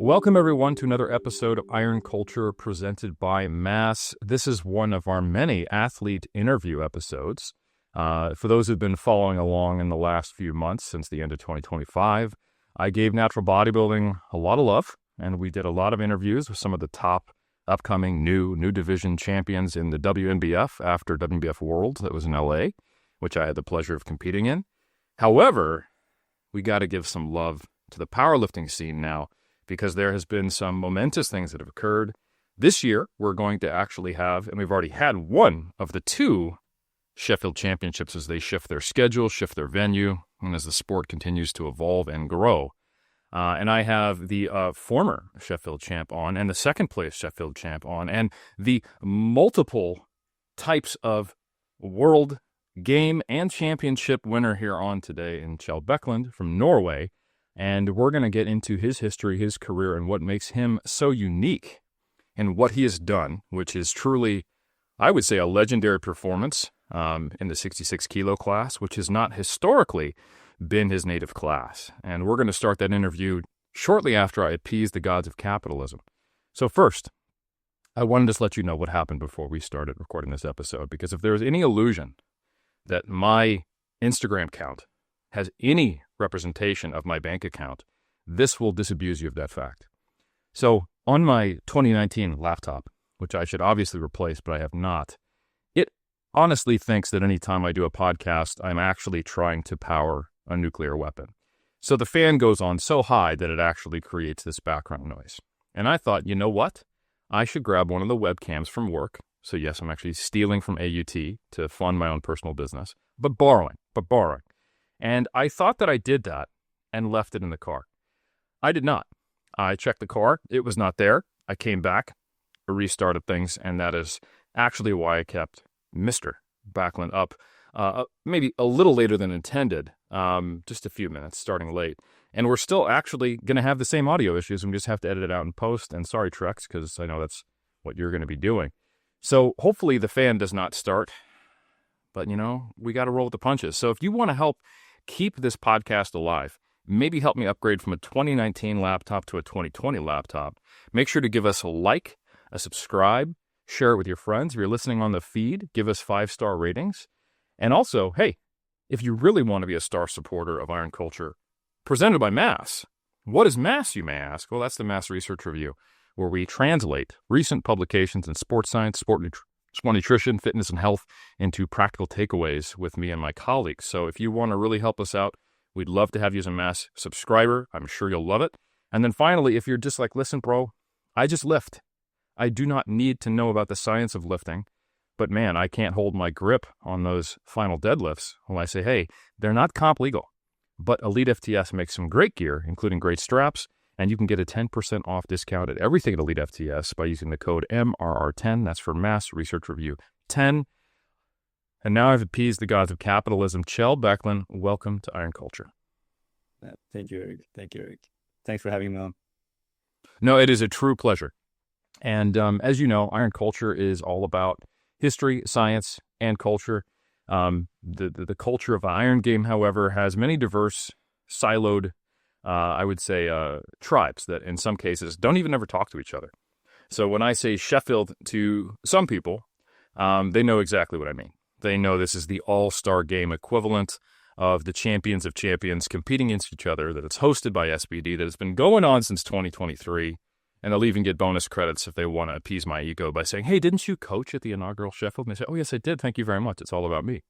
Welcome, everyone, to another episode of Iron Culture presented by Mass. This is one of our many athlete interview episodes. For those who've been following along in the last few months since the end of 2025, I gave natural bodybuilding a lot of love, and we did a lot of interviews with some of the top upcoming new division champions in the WNBF after WNBF World that was in LA, which I had the pleasure of competing in. However, we got to give some love to the powerlifting scene now, because there has been some momentous things that have occurred. This year, we're going to actually have, and we've already had one of the two Sheffield championships as they shift their schedule, shift their venue, and as the sport continues to evolve and grow. And I have the former Sheffield champ on, and the second place Sheffield champ on, and the multiple types of world game and championship winner here on today in Kjell Bakkelund from Norway. And we're going to get into his history, his career, and what makes him so unique and what he has done, which is truly, I would say, a legendary performance in the 66 kilo class, which has not historically been his native class. And we're going to start that interview shortly after I appease the gods of capitalism. So first, I wanted to just let you know what happened before we started recording this episode, because if there is any illusion that my Instagram account has any representation of my bank account, this will disabuse you of that fact. So on my 2019 laptop, which I should obviously replace, but I have not, it honestly thinks that anytime I do a podcast, I'm actually trying to power a nuclear weapon. So the fan goes on so high that it actually creates this background noise. And I thought, you know what? I should grab one of the webcams from work. So yes, I'm actually stealing from AUT to fund my own personal business, but borrowing. And I thought that I did that and left it in the car. I did not. I checked the car. It was not there. I came back, restarted things, and that is actually why I kept Mr. Bakkelund up maybe a little later than intended, just a few minutes, starting late. And we're still actually going to have the same audio issues. We just have to edit it out in post. And sorry, Trex, because I know that's what you're going to be doing. So hopefully the fan does not start. But, we got to roll with the punches. So if you want to help keep this podcast alive, maybe help me upgrade from a 2019 laptop to a 2020 laptop, make sure to give us a like, a subscribe, share it with your friends. If you're listening on the feed, give us 5-star ratings. And also, hey, if you really want to be a star supporter of Iron Culture, presented by Mass. What is Mass, you may ask? Well, that's the Mass Research Review, where we translate recent publications in sports science, sport nutrition, fitness, and health into practical takeaways with me and my colleagues. So if you want to really help us out, we'd love to have you as a Mass subscriber. I'm sure you'll love it. And then finally, if you're just like, listen, bro, I just lift. I do not need to know about the science of lifting, but man, I can't hold my grip on those final deadlifts. Well, I say, hey, they're not comp legal, but Elite FTS makes some great gear, including great straps, and you can get a 10% off discount at everything at Elite FTS by using the code MRR10. That's for Mass Research Review 10. And now I've appeased the gods of capitalism. Kjell Bakkelund, welcome to Iron Culture. Thank you, Eric. Thanks for having me on. No, it is a true pleasure. And as you know, Iron Culture is all about history, science, and culture. The culture of the Iron Game, however, has many diverse, siloed I would say, tribes that in some cases don't even ever talk to each other. So when I say Sheffield to some people, they know exactly what I mean. They know this is the all-star game equivalent of the champions of champions competing against each other, that it's hosted by SBD, that has been going on since 2023, and they'll even get bonus credits if they want to appease my ego by saying, hey, didn't you coach at the inaugural Sheffield? And they say, oh, yes, I did. Thank you very much. It's all about me.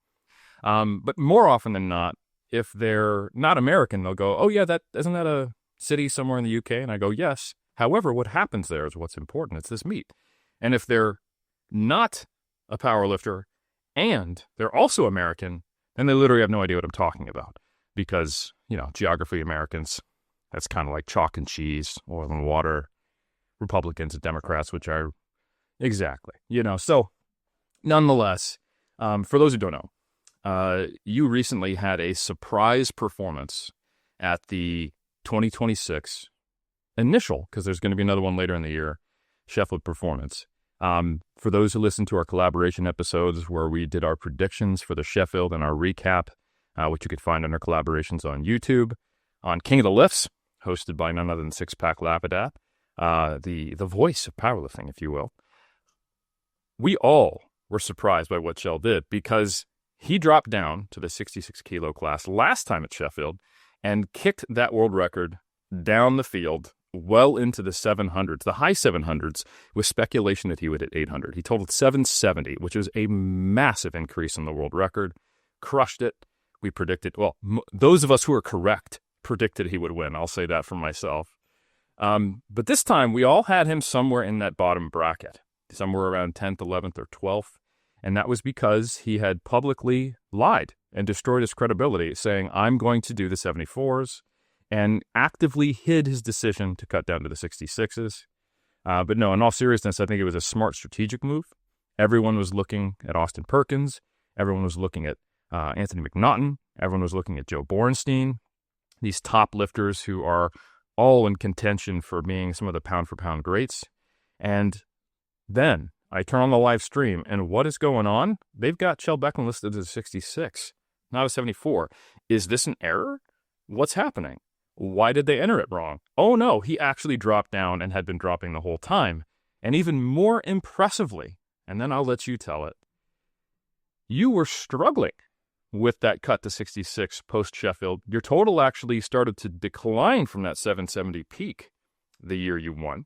But more often than not, if they're not American, they'll go, oh, yeah, isn't that a city somewhere in the UK? And I go, yes. However, what happens there is what's important. It's this meet. And if they're not a powerlifter and they're also American, then they literally have no idea what I'm talking about. Because, geography Americans, that's kind of like chalk and cheese, oil and water, Republicans and Democrats, which are exactly, So nonetheless, for those who don't know, you recently had a surprise performance at the 2026 initial, because there's going to be another one later in the year, Sheffield Performance. For those who listen to our collaboration episodes where we did our predictions for the Sheffield and our recap, which you could find under collaborations on YouTube, on King of the Lifts, hosted by none other than Six Pack Lapidat, the voice of powerlifting, if you will. We all were surprised by what Kjell did because he dropped down to the 66 kilo class last time at Sheffield and kicked that world record down the field well into the 700s, the high 700s, with speculation that he would hit 800. He totaled 770, which was a massive increase in the world record. Crushed it. We predicted, well, those of us who are correct predicted he would win. I'll say that for myself. But this time, we all had him somewhere in that bottom bracket, somewhere around 10th, 11th, or 12th. And that was because he had publicly lied and destroyed his credibility, saying, I'm going to do the 74s, and actively hid his decision to cut down to the 66s. But no, in all seriousness, I think it was a smart strategic move. Everyone was looking at Austin Perkins. Everyone was looking at Anthony McNaughton. Everyone was looking at Joe Borenstein. These top lifters who are all in contention for being some of the pound-for-pound greats. And then I turn on the live stream, and what is going on? They've got Kjell Bakkelund listed as a 66, not a 74. Is this an error? What's happening? Why did they enter it wrong? Oh no, he actually dropped down and had been dropping the whole time. And even more impressively, and then I'll let you tell it, you were struggling with that cut to 66 post-Sheffield. Your total actually started to decline from that 770 peak the year you won,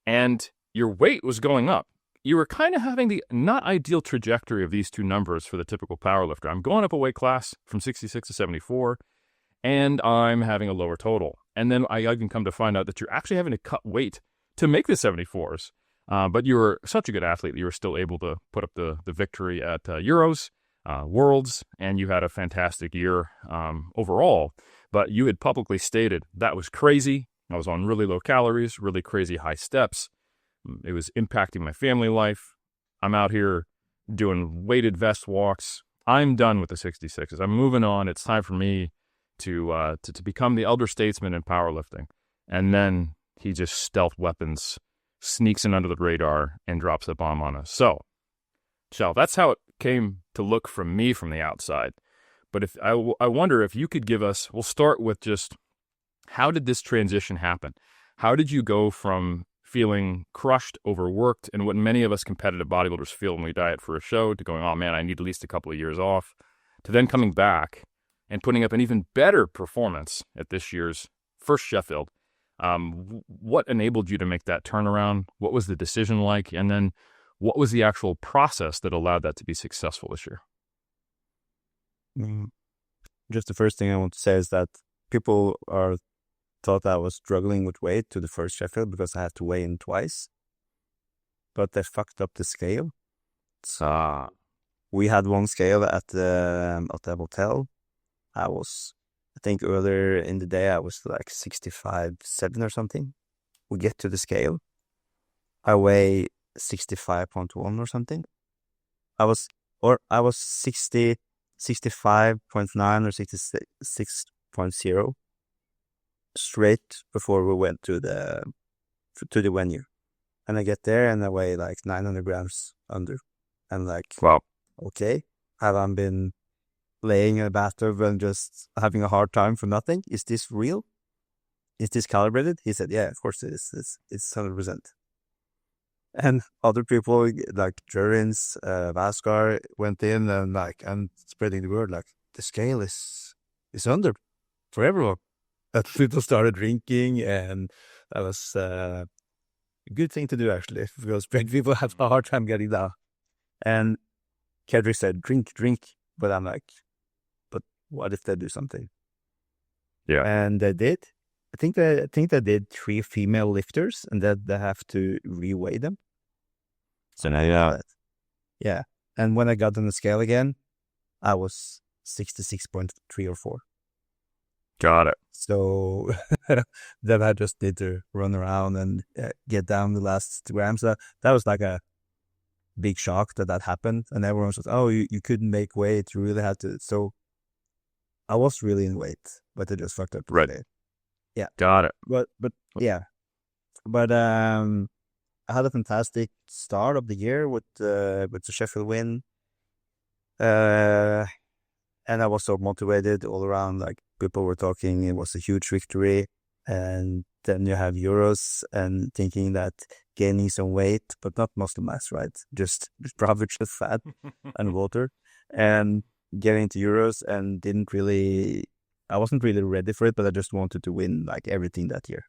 and your weight was going up. You were kind of having the not ideal trajectory of these two numbers for the typical powerlifter. I'm going up a weight class from 66 to 74, and I'm having a lower total. And then I even come to find out that you're actually having to cut weight to make the 74s. But you were such a good athlete that you were still able to put up the victory at Euros, Worlds, and you had a fantastic year overall. But you had publicly stated that was crazy. I was on really low calories, really crazy high steps. It was impacting my family life. I'm out here doing weighted vest walks. I'm done with the 66s. I'm moving on. It's time for me to become the elder statesman in powerlifting. And then he just stealth weapons, sneaks in under the radar, and drops a bomb on us. So, Kjell, that's how it came to look from me from the outside. But if I wonder if you could give us, we'll start with just, how did this transition happen? How did you go from feeling crushed, overworked, and what many of us competitive bodybuilders feel when we diet for a show, to going, oh man, I need at least a couple of years off, to then coming back and putting up an even better performance at this year's first Sheffield? What enabled you to make that turnaround? What was the decision like? And then what was the actual process that allowed that to be successful this year? Just the first thing I want to say is that people thought I was struggling with weight to the first Sheffield because I had to weigh in twice. But they fucked up the scale. So we had one scale at the hotel. I think earlier in the day I was like 65.7 or something. We get to the scale. I weigh 65.1 or something. I was 65.9 or 66.0 straight before we went to the venue. And I get there and I weigh like 900 grams under. And like, wow, okay, have I been laying in a bathtub and just having a hard time for nothing? Is this real? Is this calibrated? He said, yeah, of course it is. It's 100%. And other people like Jurins, Vaskar went in and spreading the word, like the scale is under for everyone. And people started drinking, and that was a good thing to do actually, because people have a hard time getting down. And Kedrick said, drink. But I'm like, but what if they do something? Yeah. And they did. I think they did 3 female lifters, and that they have to reweigh them. So now, yeah. And when I got on the scale again, I was 66.3 or 4. Got it. So then I just did to run around and get down the last grams. That was like a big shock that happened, and everyone was, oh, you couldn't make weight, you really had to. So I was really in weight, but they just fucked up. Right. Today. Yeah. Got it. But yeah. But I had a fantastic start of the year with the Sheffield win. And I was so motivated all around. Like, people were talking, it was a huge victory. And then you have Euros and thinking that gaining some weight, but not muscle mass, right? Just probably just fat and water. And getting to Euros and I wasn't really ready for it, but I just wanted to win like everything that year.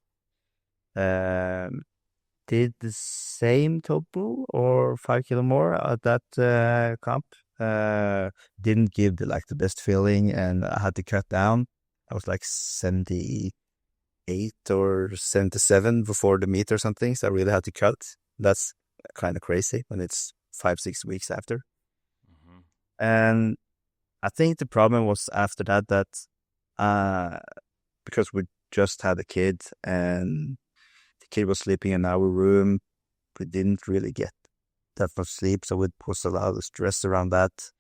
Did the same total or 5 kilo more at that comp. Didn't give the best feeling, and I had to cut down. I was like 78 or 77 before the meet or something, so I really had to cut. That's kind of crazy when it's 5-6 weeks after. Mm-hmm. And I think the problem was after that because we just had a kid and the kid was sleeping in our room, we didn't really get that much sleep, so it was a lot of stress around that.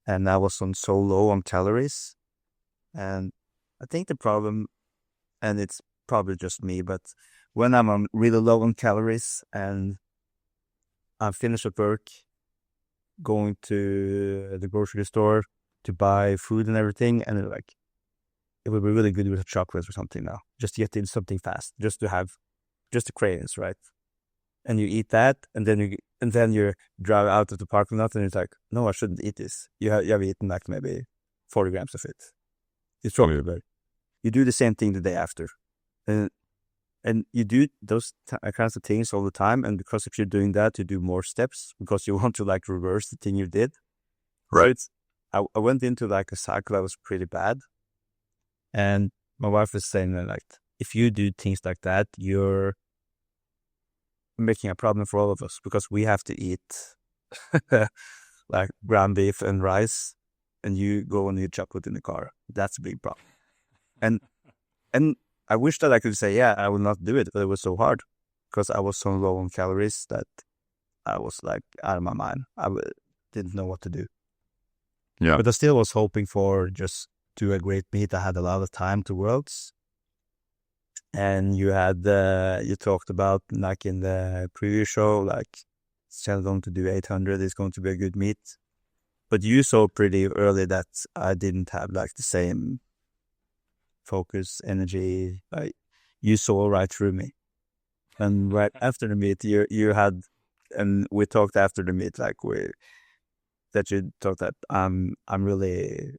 And I was so low on calories. And I think the problem, and it's probably just me, but when I'm on really low on calories and I'm finished at work, going to the grocery store to buy food and everything, and it would be really good with a chocolate or something now, just to get into something fast, just to have just the cravings, right? And you eat that, and then you drive out of the parking lot, and it's like, no, I shouldn't eat this. You have eaten like maybe 40 grams of it. It's strawberry. You do the same thing the day after, and you do those kinds of things all the time. And because if you're doing that, you do more steps because you want to reverse the thing you did. Right. So I went into a cycle that was pretty bad, and my wife was saying that if you do things like that, you're making a problem for all of us because we have to eat ground beef and rice, and you go and eat chocolate in the car. That's a big problem. And I wish that I could say, yeah, I will not do it, but it was so hard because I was so low on calories that I was out of my mind. Didn't know what to do. Yeah. But I still was hoping for just do a great meet. I had a lot of time to Worlds. And you talked about in the previous show, Kjell going to do 800 is going to be a good meet. But you saw pretty early that I didn't have the same focus, energy. You saw right through me. And right after the meet, you had, and we talked after the meet, that you thought that I'm really,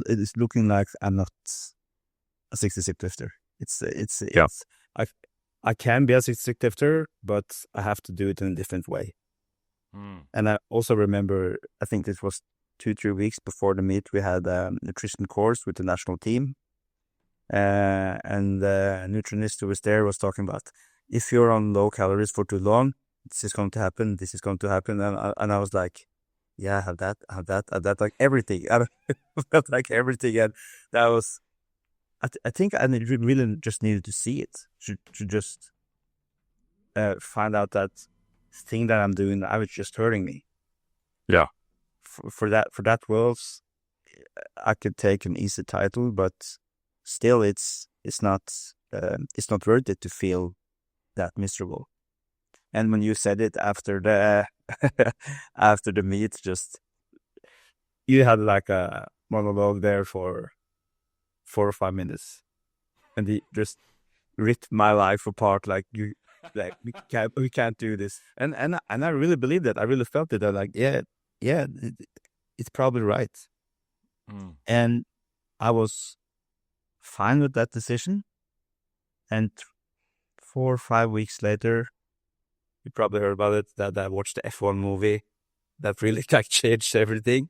it's looking like I'm not a 66 lifter. I can be a 66 lifter, but I have to do it in a different way. And I also remember, I think this was 2-3 weeks before the meet, we had a nutrition course with the national team. And the nutritionist who was there was talking about, if you're on low calories for too long, this is going to happen, this is going to happen. And I was like, yeah, I have that, everything. I felt everything. And that was, I think I really just needed to see it, to just find out that thing that I'm doing, I was just hurting me. Yeah. For that Worlds, I could take an easy title, but still, it's not worth it to feel that miserable. And when you said it after the after the meet, just you had a monologue there for 4 or 5 minutes, and he just ripped my life apart. We can't do this, and I really believe that. I really felt it. That it's probably right. And I was fine with that decision. And 4 or 5 weeks later, you probably heard about it, that I watched the F1 movie that really changed everything.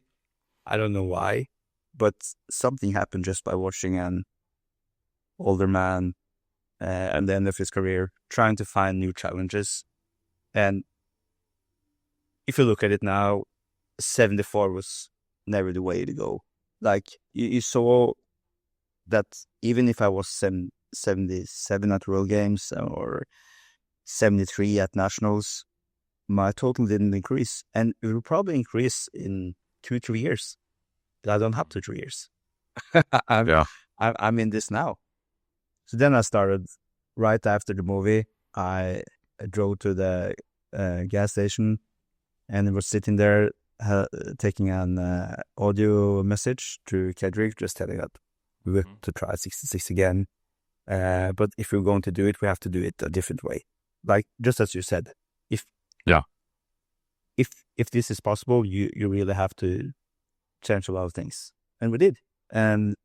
I don't know why, but something happened just by watching an older man at the end of his career trying to find new challenges. And if you look at it now, 74 was never the way to go. You saw that even if I was 77 at World Games or 73 at Nationals, my total didn't increase. And it will probably increase in 2-3 years. But I don't have 2-3 years. I'm in this now. So then I started right after the movie. I drove to the gas station and I was sitting there taking an audio message to Kedrick, just telling that we were to try 66 again. But if we're going to do it, we have to do it a different way. Like, just as you said, if this is possible, you really have to change a lot of things. And we did. And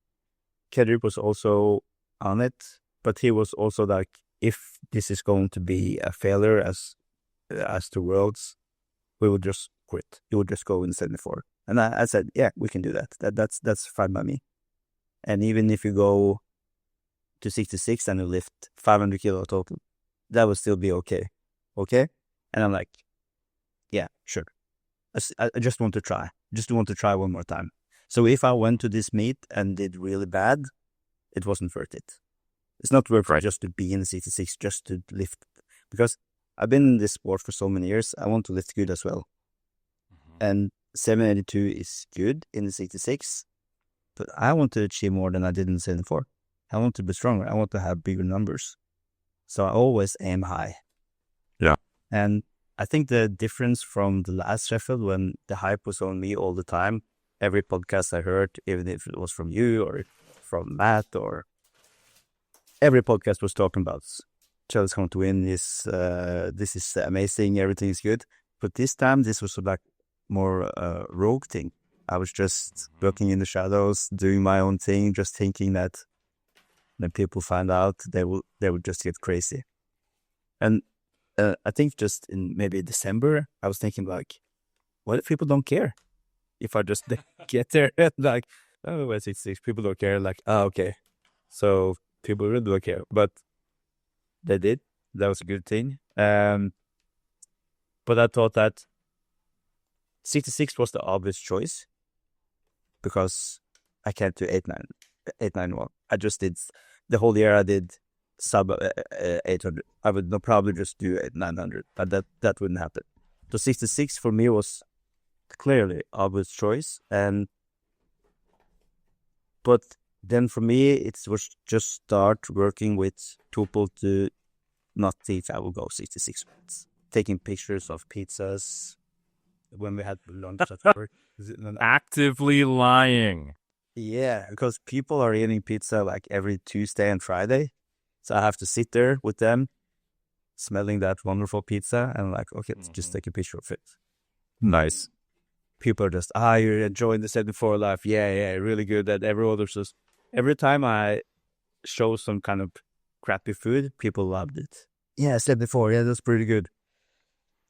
Kedrick was also on it, but he was also like, if this is going to be a failure as the Worlds, we would just quit. He would just go in 74. And I said, yeah, we can do that. That's fine by me. And even if you go to 66 and you lift 500 kilo total, that would still be okay. Okay? And I'm like, yeah, sure. I just want to try. Just want to try one more time. So if I went to this meet and did really bad, it wasn't worth it. It's not worth it just to be in the 66, just to lift. Because I've been in this sport for so many years, I want to lift good as well. And 782 is good in the 66, but I want to achieve more than I did in 74. I want to be stronger. I want to have bigger numbers. So I always aim high. Yeah. And I think the difference from the last Sheffield, when the hype was on me all the time, every podcast I heard, even if it was from you or from Matt, or every podcast was talking about Kjell is going to win, this is amazing, everything is good. But this time, this was like more rogue thing. I was just working in the shadows, doing my own thing, just thinking that when people find out, they would just get crazy. And I think just in maybe December, I was thinking like, what if people don't care? If I just get there and like, oh, we're 66, people don't care. Like, okay. So people really don't care. But they did. That was a good thing. But I thought that 66 was the obvious choice because I can't do 891. I just did the whole year. I did sub 800. I would probably just do 900, but that wouldn't happen. So 66 for me was clearly obvious choice, but then for me it was just start working with people to not think I will go 66 minutes, taking pictures of pizzas when we had lunch at work. Actively lying. Yeah, because people are eating pizza like every Tuesday and Friday. So I have to sit there with them, smelling that wonderful pizza, and like, okay, let's just take a picture of it. Nice. People are just, you're enjoying the 74 life. Yeah, really good. That every time I show some kind of crappy food, people loved it. Yeah, 74. Yeah, that's pretty good.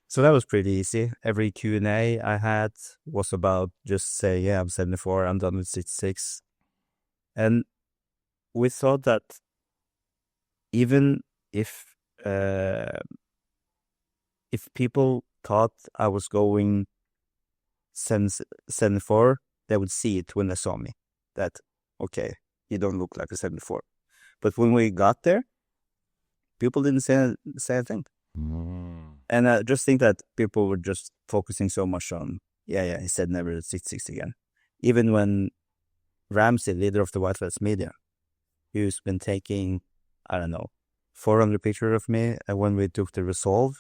So that was pretty easy. Every Q&A I had was about just say, yeah, I'm 74, I'm done with 66. And we thought that even if people thought I was going 74, they would see it when they saw me. That, okay, you don't look like a 74. But when we got there, people didn't say a thing. And I just think that people were just focusing so much on, he said never 66 again. Even when Ramsey, leader of the White Lives Media, who's been taking, 400 pictures of me when we took the Resolve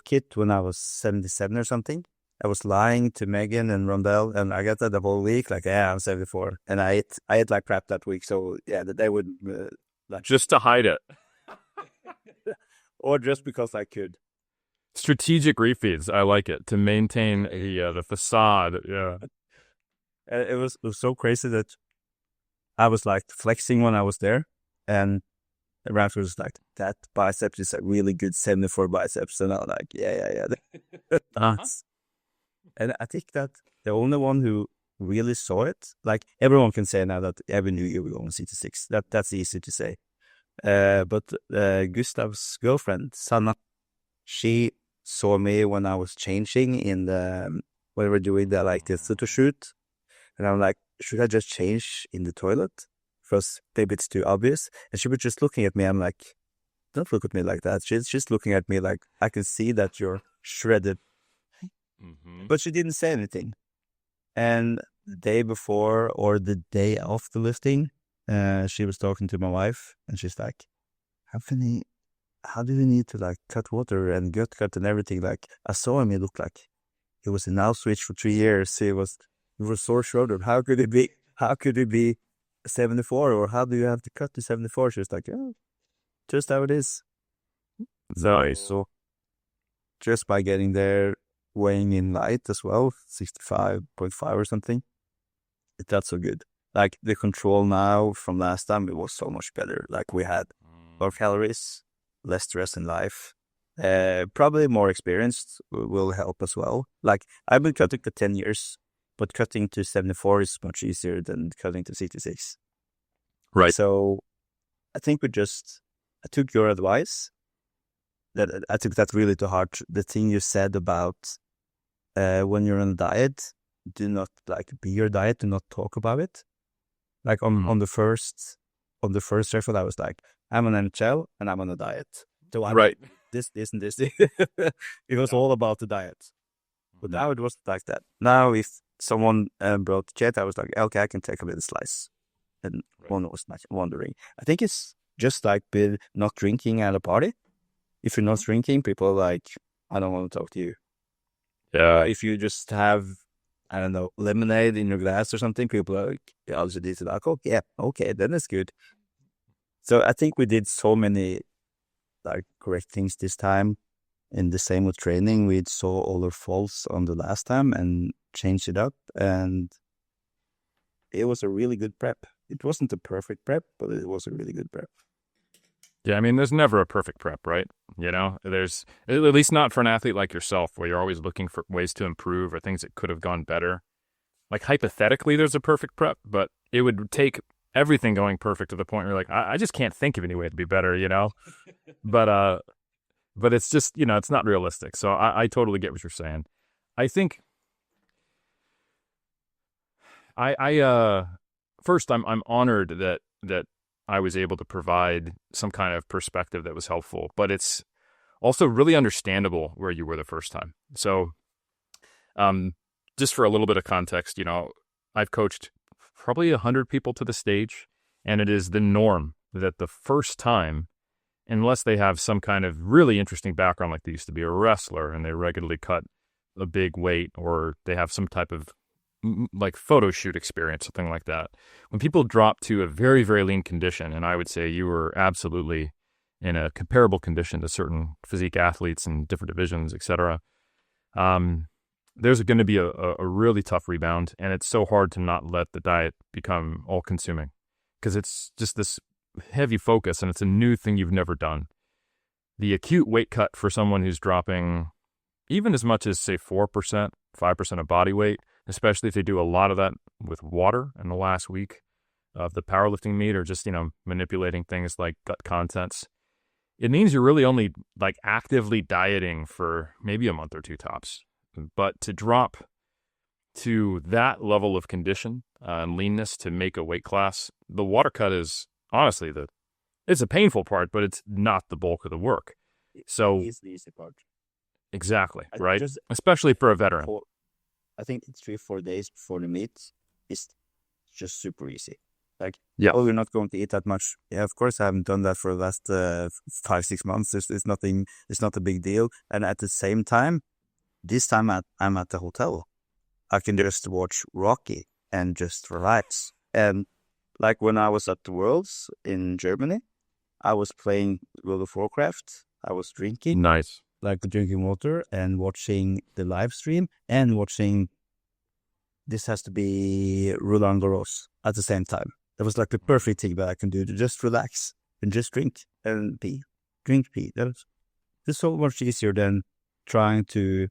kit when I was 77 or something. I was lying to Megan and Rondell, and I got that the whole week, like, I'm 74. And I ate like crap that week, so that they would... just to hide it. Or just because I could. Strategic refeeds, I like it, to maintain the facade, yeah. It was so crazy that I was like flexing when I was there, and Rams was like, that biceps is a really good 74 biceps, and I'm like, yeah. And I think that the only one who really saw it, like everyone can say now that every new year we go on CT6. That's easy to say. But Gustav's girlfriend, Sanna, she saw me when I was changing when we were doing the photo shoot. And I'm like, should I just change in the toilet? Because maybe it's too obvious. And she was just looking at me. I'm like, don't look at me like that. She's just looking at me like, I can see that you're shredded. Mm-hmm. But she didn't say anything. And the day before or the day of the lifting, she was talking to my wife, and she's like, how do we need to cut water and gut cut and everything? Like, I saw him, he looked like he was in Auschwitz for 3 years. He was sore shouldered. How could it be 74, or how do you have to cut to 74? She was like, yeah, just how it is. So just by getting there, weighing in light as well, 65.5 or something, it's not so good. Like the control now from last time, it was so much better. Like we had more calories, less stress in life. Probably more experienced will help as well. Like I've been cutting for 10 years, but cutting to 74 is much easier than cutting to 66. Right. So I think I took your advice. That I took that really to heart. The thing you said about when you're on a diet, do not like be your diet, do not talk about it. Like on the first record, I was like, I'm on NHL and I'm on a diet. So I'm Right. this, and this. It was all about the diet. But now it wasn't like that. Now if someone brought the chat, I was like, okay, I can take a little slice. And one was not wondering. I think it's just like with not drinking at a party. If you're not drinking, people are like, I don't want to talk to you. Yeah. If you just have, I don't know, lemonade in your glass or something, people are like, yeah, I'll just eat it alcohol. Yeah, okay, then it's good. So I think we did so many like correct things this time. And the same with training. We saw all our faults on the last time and changed it up. And it was a really good prep. It wasn't a perfect prep, but it was a really good prep. Yeah, I mean, there's never a perfect prep, right? You know, there's at least not for an athlete like yourself, where you're always looking for ways to improve or things that could have gone better. Like hypothetically, there's a perfect prep, but it would take everything going perfect to the point where you're like, I just can't think of any way to be better, you know? But it's just, you know, it's not realistic. So I totally get what you're saying. I think first I'm honored that I was able to provide some kind of perspective that was helpful, but it's also really understandable where you were the first time. So, just for a little bit of context, you know, I've coached probably 100 people to the stage, and it is the norm that the first time, unless they have some kind of really interesting background, like they used to be a wrestler and they regularly cut a big weight, or they have some type of like photo shoot experience, something like that. When people drop to a very, very lean condition, and I would say you were absolutely in a comparable condition to certain physique athletes in different divisions, etc., there's going to be a really tough rebound, and it's so hard to not let the diet become all-consuming because it's just this heavy focus, and it's a new thing you've never done. The acute weight cut for someone who's dropping even as much as, say, 4%, 5% of body weight, especially if they do a lot of that with water in the last week of the powerlifting meet, or just, you know, manipulating things like gut contents, it means you're really only like actively dieting for maybe a month or two tops. But to drop to that level of condition and leanness to make a weight class, the water cut is honestly it's a painful part, but it's not the bulk of the work. So it's the easy part. Exactly, right? Especially for a veteran. I think 3-4 days before the meet is just super easy. Like, yeah, oh, you're not going to eat that much. Yeah, of course, I haven't done that for the last 5-6 months. It's nothing. It's not a big deal. And at the same time, this time I'm at the hotel. I can just watch Rocky and just relax. And like when I was at the Worlds in Germany, I was playing World of Warcraft. I was drinking. Nice. Like drinking water and watching the live stream and watching This Has to Be Roland Garros at the same time. That was like the perfect thing that I can do to just relax and just drink and pee. Drink, pee. That's so much easier than trying to.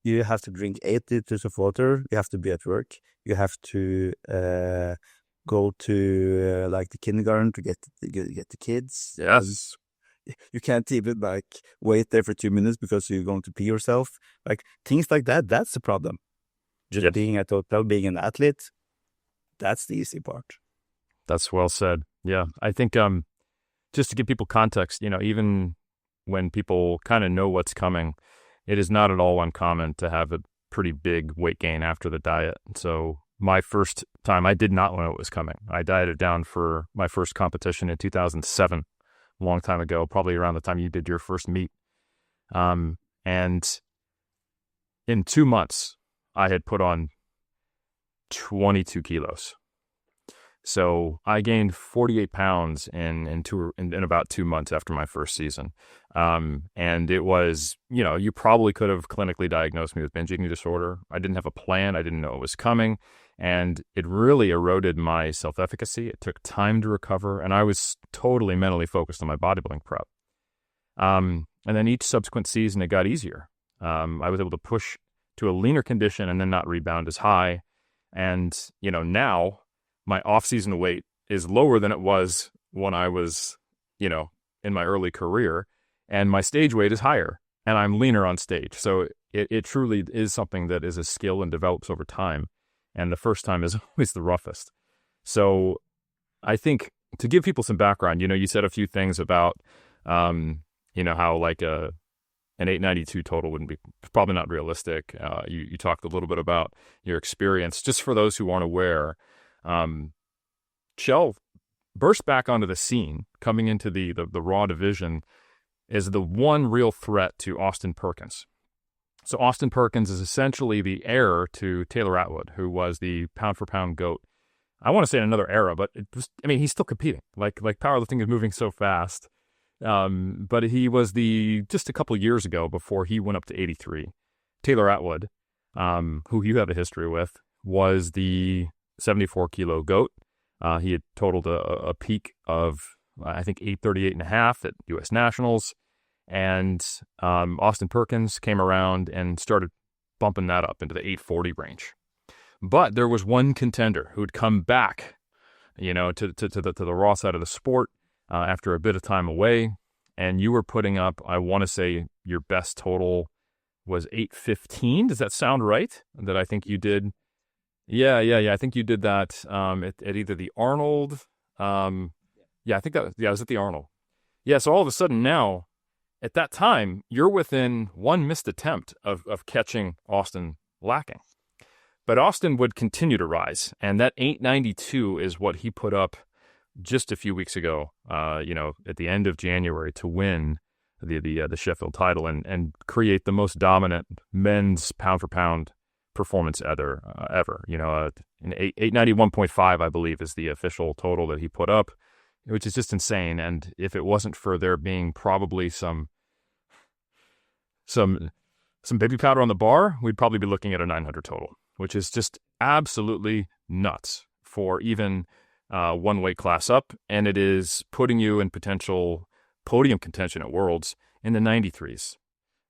You have to drink 8 liters of water. You have to be at work. You have to go to like the kindergarten to get the kids. Yes. You can't even like wait there for 2 minutes because you're going to pee yourself. Like things like that, that's the problem. Just being at the hotel, being an athlete, that's the easy part. That's well said. Yeah. I think just to give people context, you know, even when people kind of know what's coming, it is not at all uncommon to have a pretty big weight gain after the diet. So my first time, I did not know it was coming. I dieted down for my first competition in 2007. A long time ago, probably around the time you did your first meet. And in 2 months, I had put on 22 kilos. So I gained 48 pounds in about 2 months after my first season. And it was, you probably could have clinically diagnosed me with binge eating disorder. I didn't have a plan. I didn't know it was coming. And it really eroded my self-efficacy. It took time to recover. And I was totally mentally focused on my bodybuilding prep. And then each subsequent season, it got easier. I was able to push to a leaner condition and then not rebound as high. And, now my off-season weight is lower than it was when I was, in my early career. And my stage weight is higher and I'm leaner on stage. So it truly is something that is a skill and develops over time. And the first time is always the roughest. So I think to give people some background, you said a few things about, how like an 892 total wouldn't be probably not realistic. You talked a little bit about your experience. Just for those who aren't aware, Kjell burst back onto the scene coming into the Raw division is the one real threat to Austin Perkins. So Austin Perkins is essentially the heir to Taylor Atwood, who was the pound-for-pound GOAT. I want to say in another era, but he's still competing. Like powerlifting is moving so fast. But he was just a couple of years ago before he went up to 83. Taylor Atwood, who you have a history with, was the 74-kilo GOAT. He had totaled a peak of, I think, 838.5 at U.S. Nationals. And Austin Perkins came around and started bumping that up into the 840 range. But there was one contender who'd come back, to the Raw side of the sport after a bit of time away. And you were putting up, I want to say your best total was 815. Does that sound right? That I think you did. Yeah. I think you did that at either the Arnold. I think it was at the Arnold. Yeah, so all of a sudden now, at that time, you're within one missed attempt of catching Austin lacking. But Austin would continue to rise, and that 892 is what he put up just a few weeks ago, at the end of January to win the Sheffield title and create the most dominant men's pound-for-pound performance ever. An 891.5, I believe, is the official total that he put up, which is just insane. And if it wasn't for there being probably some baby powder on the bar, we'd probably be looking at a 900 total, which is just absolutely nuts for even one weight class up. And it is putting you in potential podium contention at Worlds in the 93s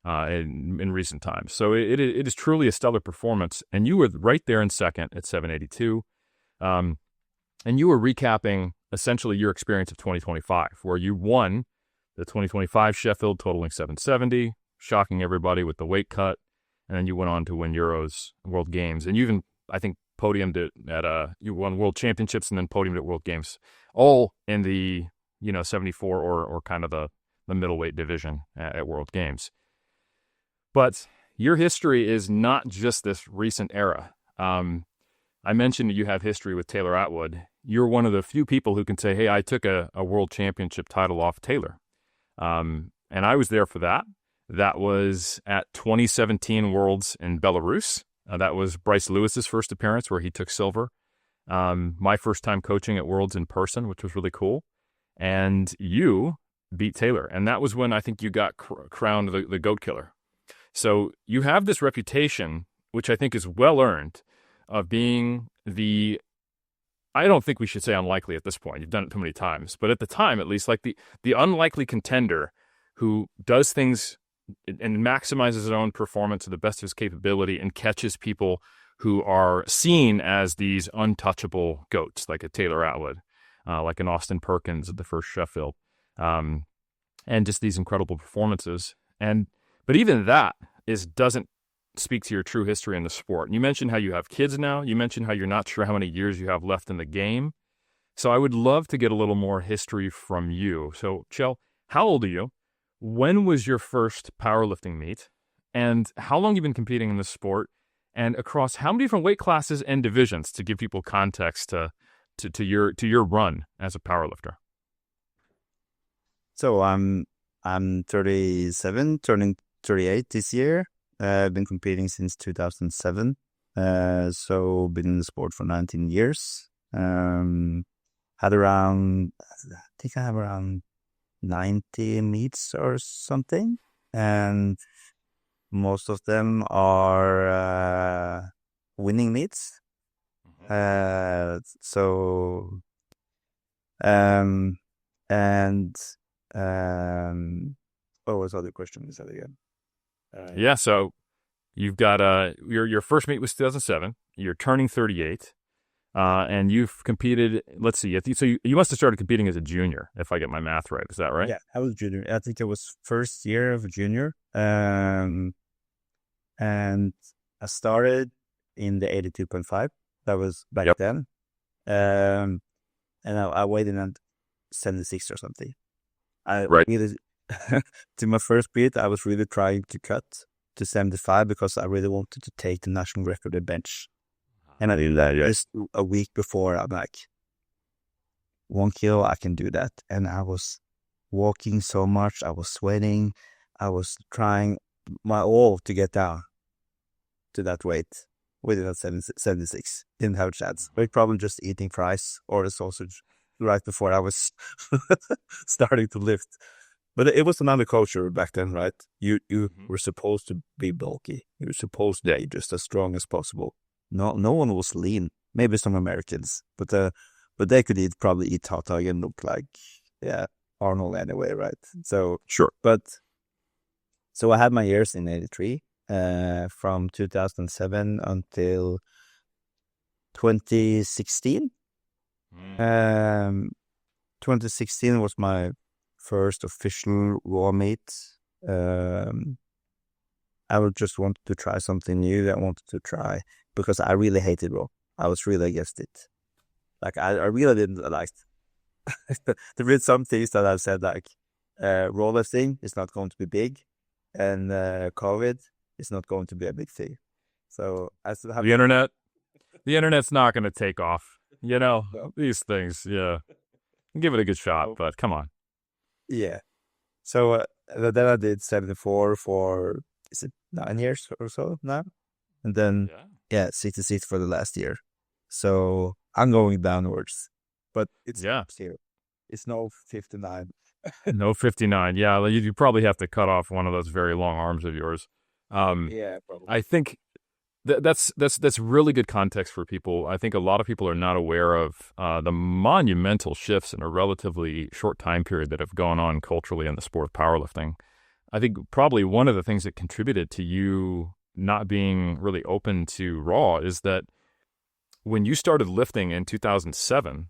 in recent times. So it is truly a stellar performance. And you were right there in second at 782. And you were recapping essentially your experience of 2025, where you won the 2025 Sheffield totaling 770, shocking everybody with the weight cut, and then you went on to win Euros, World Games, and you even, I think, podiumed you won World Championships and then podiumed at World Games, all in the 74 or kind of the middleweight division at World Games. But your history is not just this recent era. I mentioned you have history with Taylor Atwood. You're one of the few people who can say, hey, I took a world championship title off Taylor. And I was there for that. That was at 2017 Worlds in Belarus. That was Bryce Lewis's first appearance where he took silver. My first time coaching at Worlds in person, which was really cool. And you beat Taylor. And that was when I think you got crowned the GOAT killer. So you have this reputation, which I think is well earned, of being I don't think we should say unlikely at this point. You've done it too many times. But at the time, at least, like the unlikely contender who does things and maximizes his own performance to the best of his capability and catches people who are seen as these untouchable GOATs, like a Taylor Atwood, like an Austin Perkins at the first Sheffield, and just these incredible performances. But even that doesn't speak to your true history in the sport. And you mentioned how you have kids now. You mentioned how you're not sure how many years you have left in the game. So I would love to get a little more history from you. So, Kjell, how old are you? When was your first powerlifting meet? And how long have you been competing in this sport? And across how many different weight classes and divisions, to give people context to your run as a powerlifter? So I'm 37, turning 38 this year. I've been competing since 2007. So been in the sport for 19 years. Had around, I think I have around 90 meets or something, and most of them are winning meets. So and what was the other question? Is that again? Yeah, so you've got your first meet was 2007. You're turning 38, and you've competed. Let's see, so you must have started competing as a junior, if I get my math right. Is that right? Yeah, I was junior. I think it was first year of junior. And I started in the 82.5. That was back then. And I weighed in at 76 or something. I really, to my first beat, I was really trying to cut to 75 because I really wanted to take the national record in bench. And I did that just a week before. I'm like, 1 kilo, I can do that. And I was walking so much. I was sweating. I was trying my all to get down to that weight within at 76. Didn't have a chance. But probably just eating fries or a sausage right before I was starting to lift. But it was another culture back then, right? You were supposed to be bulky. You were supposed to be just as strong as possible. No one was lean. Maybe some Americans, but they could probably eat hot dog and look like Arnold anyway, right? So sure. So I had my years in 83, from 2007 until 2016. 2016 was my first official raw meet. I would just wanted to try something new. I wanted to try because I really hated raw. I was really against it. Like I really didn't like. There were some things that I've said like raw lifting is not going to be big, and COVID is not going to be a big thing. So I still have the internet's not going to take off. These things. Yeah, give it a good shot, but come on. Yeah. So then I did 74 for, is it 9 years or so now? And then, 66 for the last year. So I'm going downwards. But it's zero. It's no 59. No 59. Yeah, you probably have to cut off one of those very long arms of yours. Yeah, probably. I think that's really good context for people. I think a lot of people are not aware of the monumental shifts in a relatively short time period that have gone on culturally in the sport of powerlifting. I think probably one of the things that contributed to you not being really open to raw is that when you started lifting in 2007,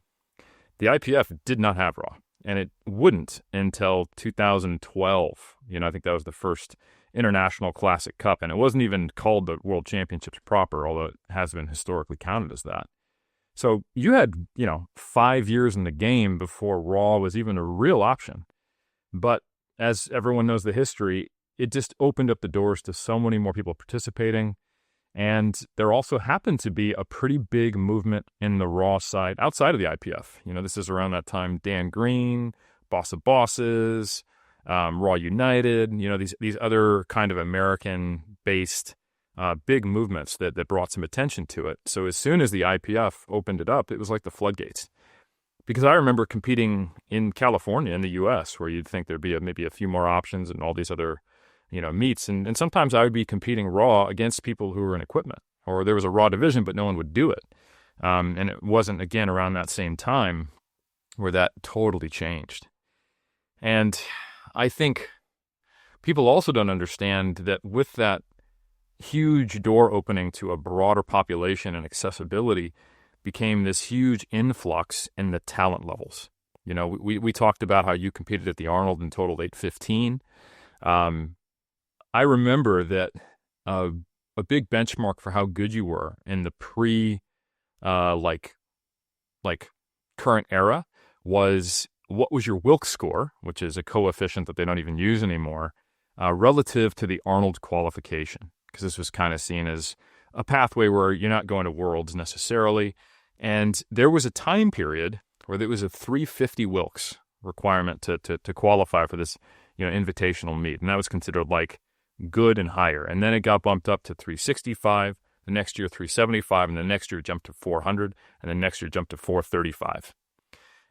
the IPF did not have raw, and it wouldn't until 2012. I think that was the first International Classic Cup, and it wasn't even called the World Championships proper, although it has been historically counted as that. So you had, 5 years in the game before raw was even a real option. But as everyone knows the history, it just opened up the doors to so many more people participating. And there also happened to be a pretty big movement in the raw side outside of the IPF. This is around that time Dan Green, Boss of Bosses, Raw United, these other kind of American-based big movements that brought some attention to it. So as soon as the IPF opened it up, it was like the floodgates. Because I remember competing in California, in the U.S., where you'd think there'd be maybe a few more options and all these other meets. And sometimes I would be competing raw against people who were in equipment, or there was a raw division, but no one would do it. And it wasn't, again, around that same time where that totally changed. And I think people also don't understand that with that huge door opening to a broader population and accessibility became this huge influx in the talent levels. We talked about how you competed at the Arnold and totaled 815. I remember that a big benchmark for how good you were in the current era was what was your Wilks score, which is a coefficient that they don't even use anymore, relative to the Arnold qualification, because this was kind of seen as a pathway where you're not going to Worlds necessarily. And there was a time period where there was a 350 Wilks requirement to qualify for this invitational meet, and that was considered like good and higher. And then it got bumped up to 365, the next year 375, and the next year jumped to 400, and the next year jumped to 435.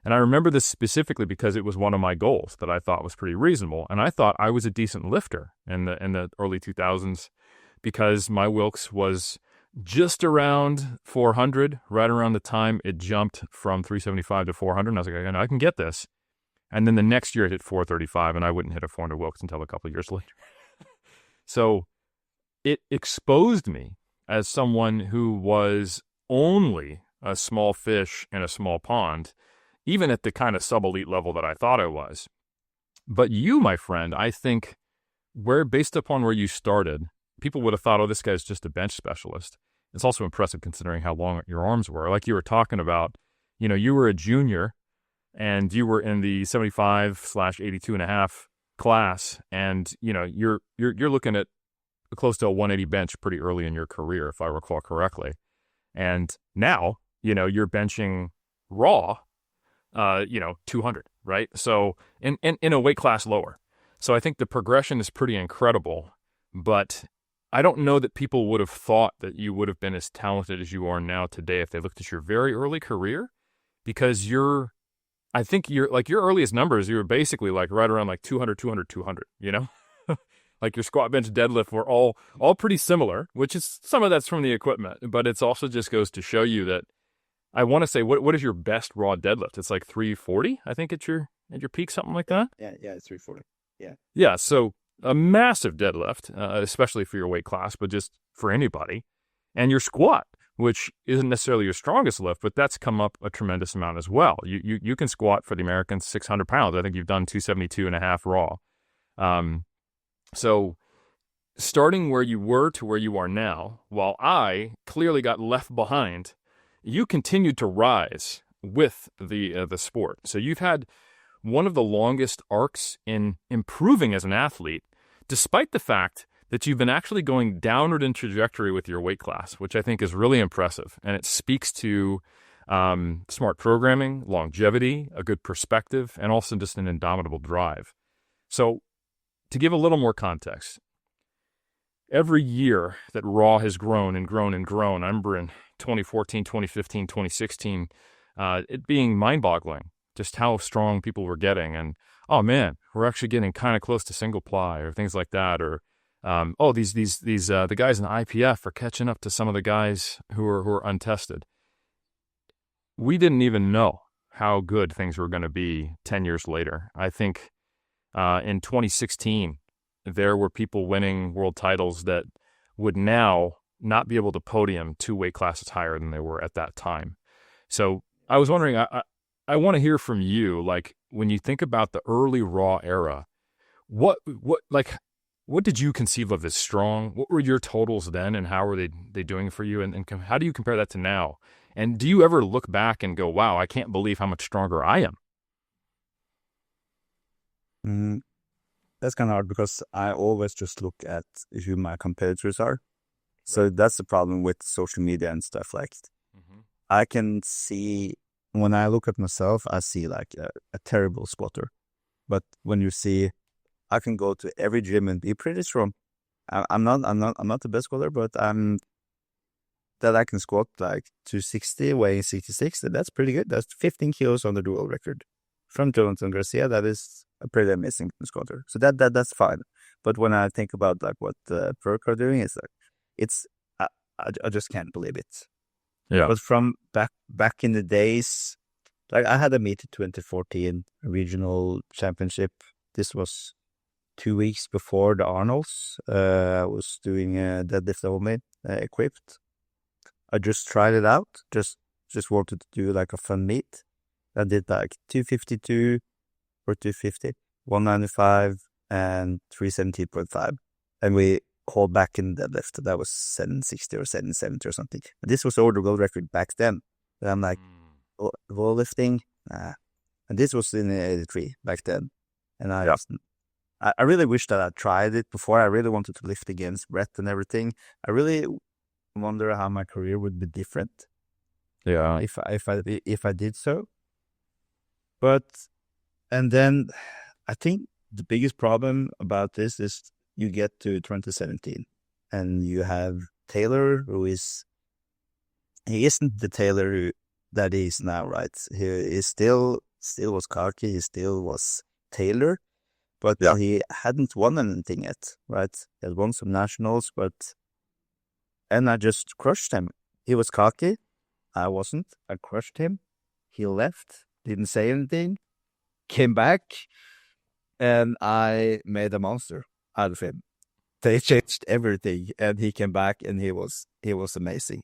And I remember this specifically because it was one of my goals that I thought was pretty reasonable. And I thought I was a decent lifter in the early 2000s because my Wilks was just around 400, right around the time it jumped from 375 to 400. And I was like, I can get this. And then the next year it hit 435, and I wouldn't hit a 400 Wilks until a couple of years later. So it exposed me as someone who was only a small fish in a small pond, even at the kind of sub-elite level that I thought I was. But you, my friend, I think based upon where you started, people would have thought, oh, this guy's just a bench specialist. It's also impressive considering how long your arms were. Like you were talking about, you were a junior and you were in the 75/82.5 class, and you're looking at close to a 180 bench pretty early in your career, if I recall correctly. And now, you're benching raw 200, right? So in a weight class lower. So I think the progression is pretty incredible, but I don't know that people would have thought that you would have been as talented as you are now today if they looked at your very early career, because I think your earliest numbers, you were basically like right around like 200, 200, 200, like your squat, bench, deadlift were all pretty similar, which is some of that's from the equipment, but it's also just goes to show you that I want to say, what is your best raw deadlift? It's like 340, I think, at your peak, something like that. Yeah, it's 340. Yeah. Yeah, so a massive deadlift, especially for your weight class, but just for anybody. And your squat, which isn't necessarily your strongest lift, but that's come up a tremendous amount as well. You can squat for the Americans 600 pounds. I think you've done 272.5 raw. So starting where you were to where you are now, while I clearly got left behind, you continued to rise with the sport. So you've had one of the longest arcs in improving as an athlete, despite the fact that you've been actually going downward in trajectory with your weight class, which I think is really impressive. And it speaks to smart programming, longevity, a good perspective, and also just an indomitable drive. So to give a little more context, every year that Raw has grown and grown and grown, I remember in 2014, 2015, 2016, it being mind-boggling just how strong people were getting. And, oh man, we're actually getting kind of close to single ply or things like that. Or, the guys in IPF are catching up to some of the guys who are untested. We didn't even know how good things were going to be 10 years later. I think in 2016, there were people winning world titles that would now not be able to podium 2 weight classes higher than they were at that time. So I was wondering, I want to hear from you, like when you think about the early Raw era, what did you conceive of as strong? What were your totals then, and how were they doing for you? And how do you compare that to now? And do you ever look back and go, wow, I can't believe how much stronger I am? That's kind of hard because I always just look at who my competitors are. So that's the problem with social media and stuff like that. Mm-hmm. I can see, when I look at myself, I see like a terrible squatter. But when you see, I can go to every gym and be pretty strong. I'm not the best squatter, but that I can squat like 260, weighing 66. That's pretty good. That's 15 kilos on the dual record from Jonathan Garcia. That is a pretty amazing squatter. So that's fine. But when I think about like what the Perk are doing, I just can't believe it. Yeah. But from back in the days, like I had a meet in 2014 regional championship. This was 2 weeks before the Arnolds. I was doing a deadlift only equipped. I just tried it out. Just wanted to do like a fun meet. I did like 252 or 250, 195 and 317.5. And we called back in deadlift. That was 760 or 770 or something. And this was over the world record back then. And I'm like, wall lifting? Nah. And this was in 83 back then. And I really wish that I tried it before. I really wanted to lift against Brett and everything. I really wonder how my career would be different. Yeah. If I did so. And then I think the biggest problem about this is you get to 2017 and you have Taylor, he isn't the Taylor that he is now, right? He is still was cocky, he still was Taylor, but he hadn't won anything yet, right? He had won some nationals, and I just crushed him. He was cocky, I wasn't. I crushed him. He left, didn't say anything, came back, and I made a monster out of him. They changed everything, and he came back, and he was amazing.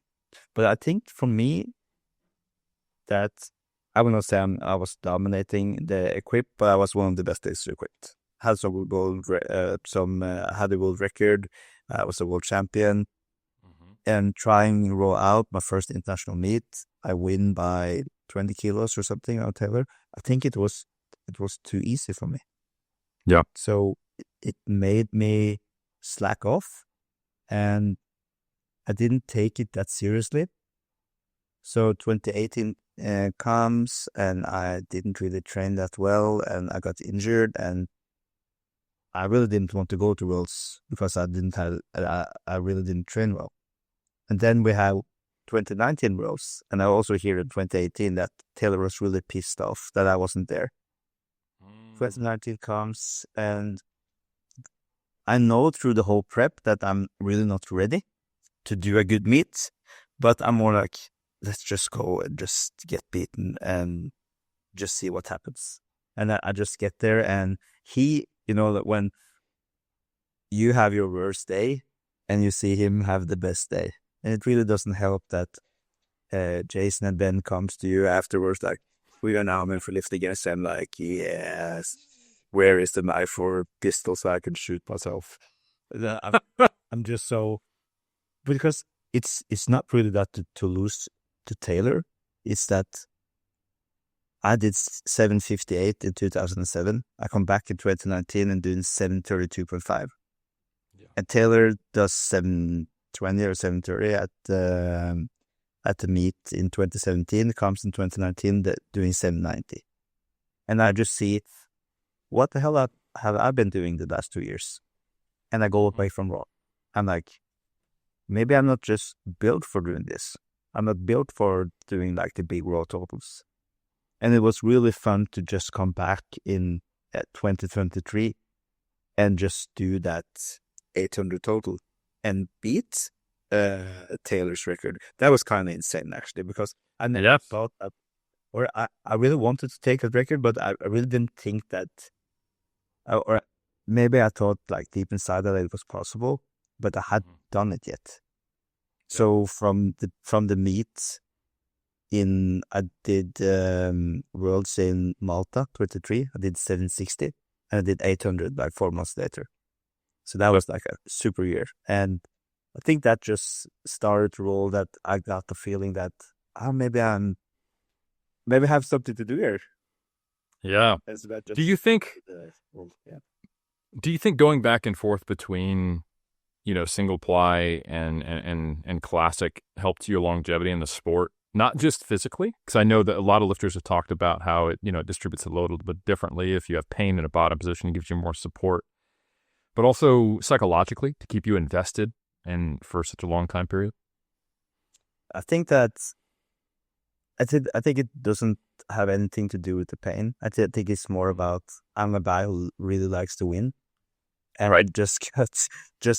But I think for me, that I will not say I was dominating the equip, but I was one of the best days equipped. Had some had a world record. I was a world champion, and trying to roll out my first international meet, I win by 20 kilos or something on Taylor. I think it was too easy for me. Yeah. So it made me slack off, and I didn't take it that seriously. So 2018 comes, and I didn't really train that well, and I got injured, and I really didn't want to go to Worlds because I really didn't train well. And then we have 2019 Worlds, and I also hear in 2018 that Taylor was really pissed off that I wasn't there. 2019 comes, and I know through the whole prep that I'm really not ready to do a good meet, but I'm more like, let's just go and just get beaten and just see what happens. And I just get there, and that when you have your worst day and you see him have the best day, and it really doesn't help that Jason and Ben comes to you afterwards like, we are now meant for lifting against them. Like, yes, where is the knife or pistol so I can shoot myself? I'm just so, because it's not really that to lose to Taylor. It's that I did 7:58 in 2007. I come back in 2019 and doing 7:32.5. Yeah. And Taylor does 7:20 or 7:30 at the meet in 2017. Comes in 2019 doing 7:90. And I just see, what the hell have I been doing the last 2 years? And I go away from raw. I'm like, maybe I'm not just built for doing this. I'm not built for doing like the big raw totals. And it was really fun to just come back in 2023 and just do that 800 total and beat Taylor's record. That was kind of insane, actually, because I never thought that, or I really wanted to take that record, but I really didn't think that, or maybe I thought like deep inside that it was possible, but I hadn't done it yet. So from the meet I did Worlds in Malta 23. I did 760, and I did 800 like 4 months later. So that was like a super year, and I think that just started to roll. That I got the feeling that maybe I have something to do here. Yeah. Do you think going back and forth between, single ply and classic helped your longevity in the sport, not just physically? Because I know that a lot of lifters have talked about how it, it distributes the load a little bit differently. If you have pain in a bottom position, it gives you more support, but also psychologically to keep you invested and for such a long time period. I think it doesn't have anything to do with the pain. I think it's more about, I'm a guy who really likes to win. And I just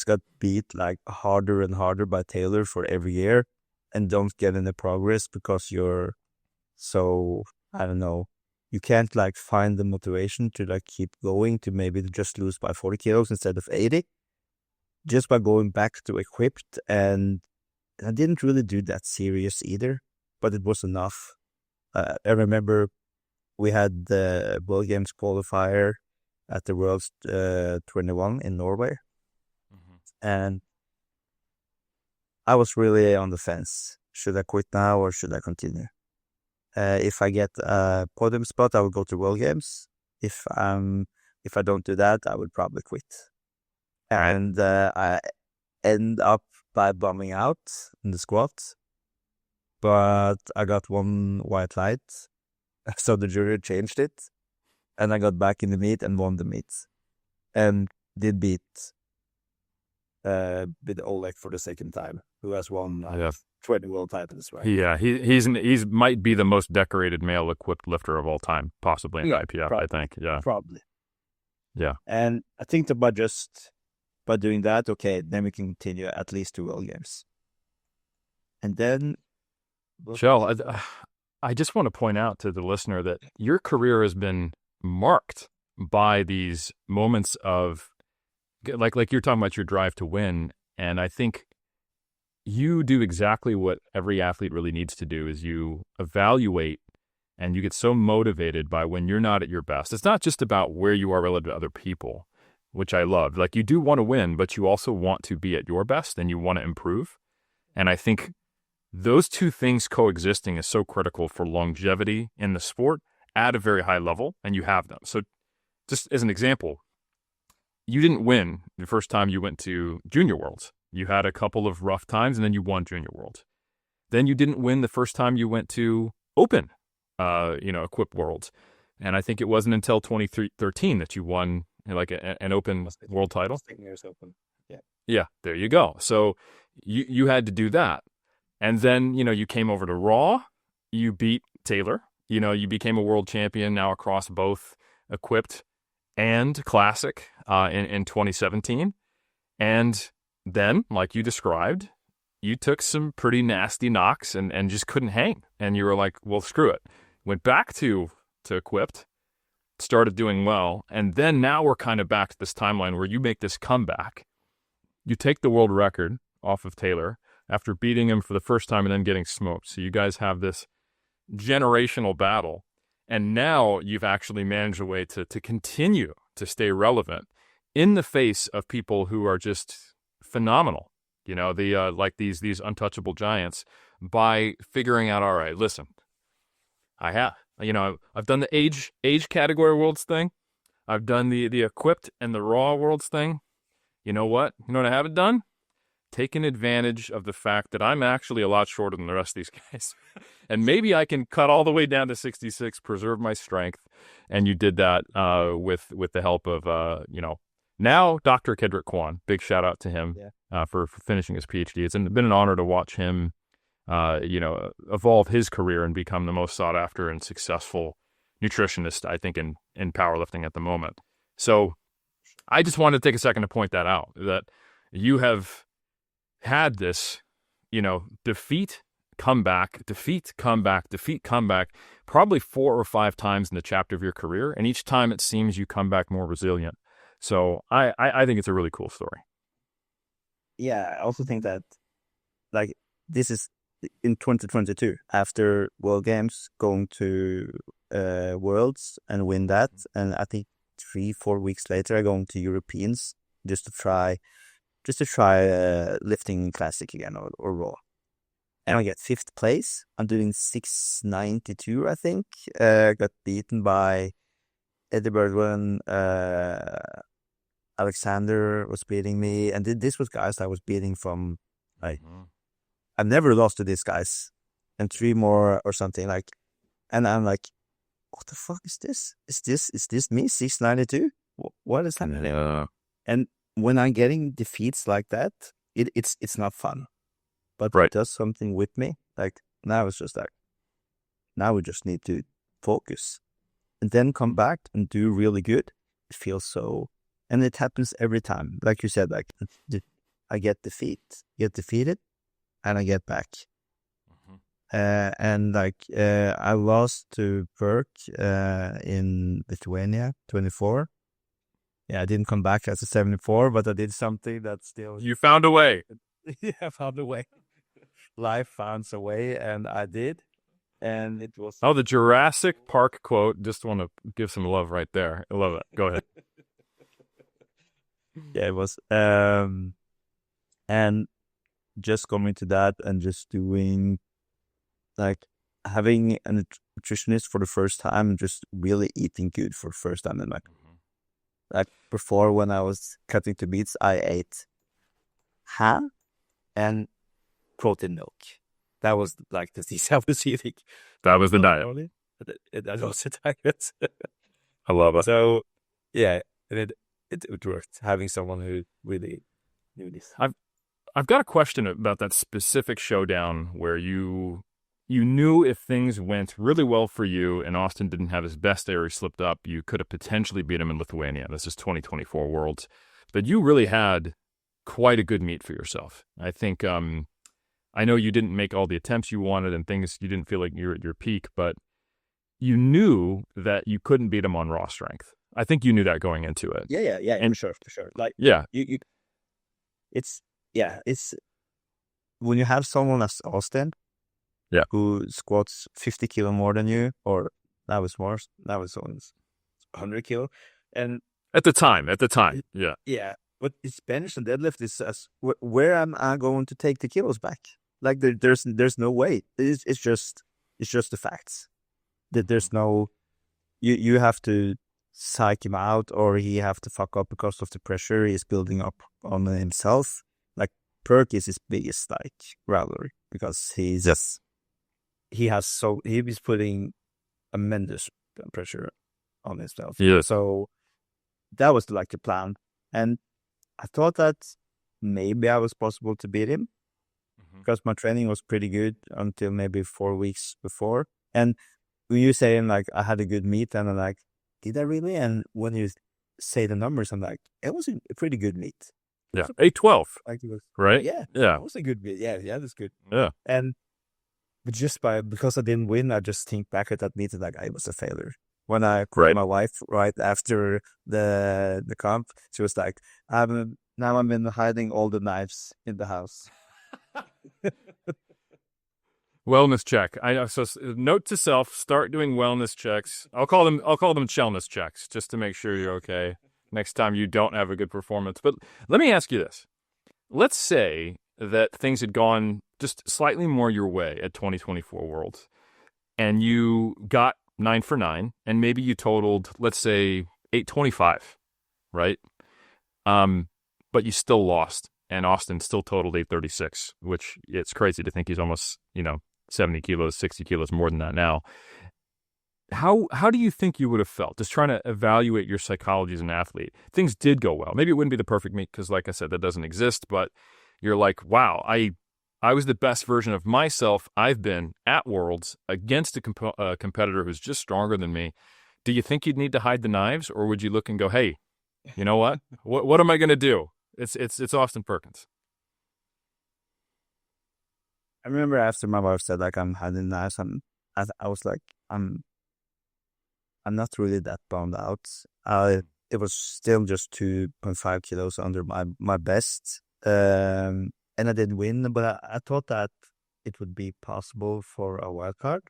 got beat like harder and harder by Taylor for every year, and don't get any progress because you're so, I don't know, you can't like find the motivation to like keep going, to maybe just lose by 40 kilos instead of 80, just by going back to equipped. And I didn't really do that serious either, but it was enough. I remember we had the World Games qualifier at the Worlds 21 in Norway. And I was really on the fence. Should I quit now or should I continue? If I get a podium spot, I will go to World Games. If I don't do that, I would probably quit. And I end up by bombing out in the squat. But I got one white light, so the jury changed it. And I got back in the meet and won the meet. And did beat Oleg for the second time, who has won Yeah. 20 world titles, right? Yeah, he's might be the most decorated male equipped lifter of all time, possibly in IPF. Probably, I think. Yeah, probably. yeah. And I think that by doing that, okay, then we can continue at least 2 World Games, and then Kjell, I just want to point out to the listener that your career has been marked by these moments of, like you're talking about your drive to win, and I think you do exactly what every athlete really needs to do: is you evaluate and you get so motivated by when you're not at your best. It's not just about where you are relative to other people, which I love. Like, you do want to win, but you also want to be at your best and you want to improve. And I think those two things coexisting is so critical for longevity in the sport at a very high level, and you have them. So just as an example, you didn't win the first time you went to Junior Worlds. You had a couple of rough times, and then you won Junior Worlds. Then you didn't win the first time you went to Open, Equipped Worlds. And I think it wasn't until 2013 that you won like an Open world title. Open. Yeah. Yeah, there you go. So you had to do that. And then, you came over to Raw, you beat Taylor, you became a world champion now across both Equipped and Classic in 2017. And then, like you described, you took some pretty nasty knocks and just couldn't hang. And you were like, well, screw it. Went back to Equipped, started doing well. And then now we're kind of back to this timeline where you make this comeback. You take the world record off of Taylor after beating him for the first time and then getting smoked. So you guys have this generational battle. And now you've actually managed a way to continue to stay relevant in the face of people who are just phenomenal. Like these untouchable giants, by figuring out, all right, listen, I've done the age category worlds thing. I've done the Equipped and the Raw worlds thing. You know what? You know what I haven't done? Taken advantage of the fact that I'm actually a lot shorter than the rest of these guys. And maybe I can cut all the way down to 66, preserve my strength. And you did that with the help of, now Dr. Kedrick Kwan. Big shout out to him for finishing his PhD. It's been an honor to watch him, evolve his career and become the most sought after and successful nutritionist, I think, in powerlifting at the moment. So I just wanted to take a second to point that out, that you have had this, defeat, comeback, probably 4 or 5 times in the chapter of your career. And each time it seems you come back more resilient. So I think it's a really cool story. Yeah, I also think that, like, this is in 2022, after World Games, going to Worlds and win that. And I think 3-4 weeks later, I'm going to Europeans just to try lifting Classic again or Raw. And I get 5th place. I'm doing 692, I think. Got beaten by Eddie Birdwin. Alexander was beating me. And this was guys I was beating from, like, I've never lost to these guys. And 3 more or something, like, and I'm like, what the fuck is this? Is this me? 692? What is happening? And when I'm getting defeats like that, it's not fun, but right. It does something with me. Like, now it's just like, now we just need to focus and then come back and do really good. It feels so, and it happens every time. Like you said, like, I get defeated, and I get back. And like, I lost to Burke in Lithuania, 24. Yeah, I didn't come back as a 74, but I did something that still... You found a way. Yeah, I found a way. Life found a way, and I did. And it was... Oh, the Jurassic Park quote. Just want to give some love right there. I love it. Go ahead. Yeah, it was. And just going to that and just doing, like, having a nutritionist for the first time, just really eating good for the first time in my... Like, before, when I was cutting to beats, I ate ham and protein milk. That was like the things I was eating. That was the diet. That was the diet. I love it. So, yeah, it worked, having someone who really knew this. I've got a question about that specific showdown where you knew if things went really well for you and Austin didn't have his best day or he slipped up, you could have potentially beat him in Lithuania. This is 2024 Worlds. But you really had quite a good meet for yourself. I think, I know you didn't make all the attempts you wanted and things, you didn't feel like you were at your peak, but you knew that you couldn't beat him on raw strength. I think you knew that going into it. Yeah, and for sure. Like, yeah, it's when you have someone as Austin, who squats 50 kilo more than you, or that was only 100 kilo, and at the time, yeah. But it's bench and deadlift is where am I going to take the kilos back? Like there's no way. It's just the facts that there's no. You have to psych him out, or he have to fuck up because of the pressure he's building up on himself. Like Perk is his biggest rivalry because he's putting tremendous pressure on himself. Yeah. So that was like the plan, and I thought that maybe I was possible to beat him because my training was pretty good until maybe 4 weeks before. And when you saying like I had a good meet, and I'm like, did I really? And when you say the numbers, I'm like, it was a pretty good meet. Yeah, 812. Like it was, right? Yeah, yeah, it was a good meet. Yeah, that's good. Yeah, but because I didn't win, I just think back at that meet and like I was a failure. When I called my wife right after the comp, she was like, now I'm in hiding all the knives in the house. Wellness check. So note to self: start doing wellness checks. I'll call them chellness checks, just to make sure you're okay next time you don't have a good performance. But let me ask you this: let's say that things had gone just slightly more your way at 2024 Worlds, and you got 9 for 9, and maybe you totaled, let's say, 825, right? But you still lost, and Austin still totaled 836, which it's crazy to think he's almost, 70 kilos, 60 kilos more than that now. How do you think you would have felt? Just trying to evaluate your psychology as an athlete. Things did go well. Maybe it wouldn't be the perfect meet because, like I said, that doesn't exist, but you're like, wow, I was the best version of myself I've been at Worlds against a competitor who's just stronger than me. Do you think you'd need to hide the knives, or would you look and go, hey, you know what? What am I going to do? It's Austin Perkins. I remember after my wife said like I'm hiding knives, I was like, I'm not really that bummed out. It was still just 2.5 kilos under my best. And I didn't win, but I thought that it would be possible for a wild card.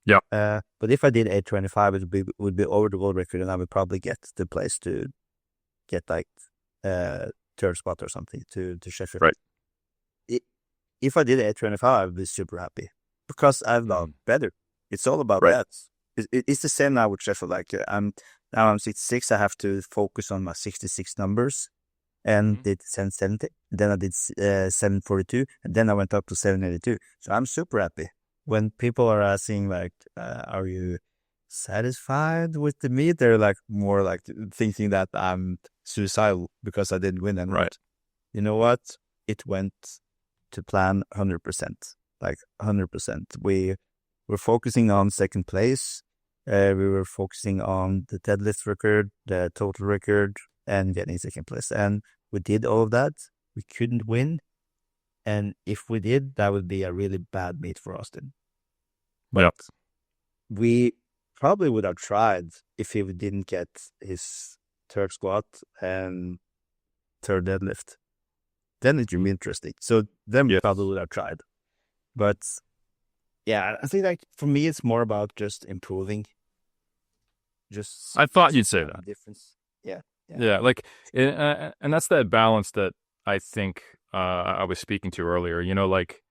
Yeah. But if I did 825, it would be over the world record, and I would probably get the place to get like third spot or something to Sheffield. Right. If I did 825, I'd be super happy because I've done better. It's all about that. It's the same now with Sheffield. Like I'm 66. I have to focus on my 66 numbers. And did 770, then I did 742, and then I went up to 782. So I'm super happy. When people are asking like, are you satisfied with the meet? They're like more like thinking that I'm suicidal because I didn't win. And you know what? It went to plan 100%, like 100%. We were focusing on second place. We were focusing on the deadlift record, the total record, and getting second place. And we did all of that. We couldn't win. And if we did, that would be a really bad meet for Austin. But we probably would have tried if he didn't get his third squat and third deadlift. Then it would be interesting. So then we probably would have tried. But yeah, I think like for me, it's more about just improving. I thought you'd say that. Difference. Yeah, like, and that's that balance that I think I was speaking to earlier. Like,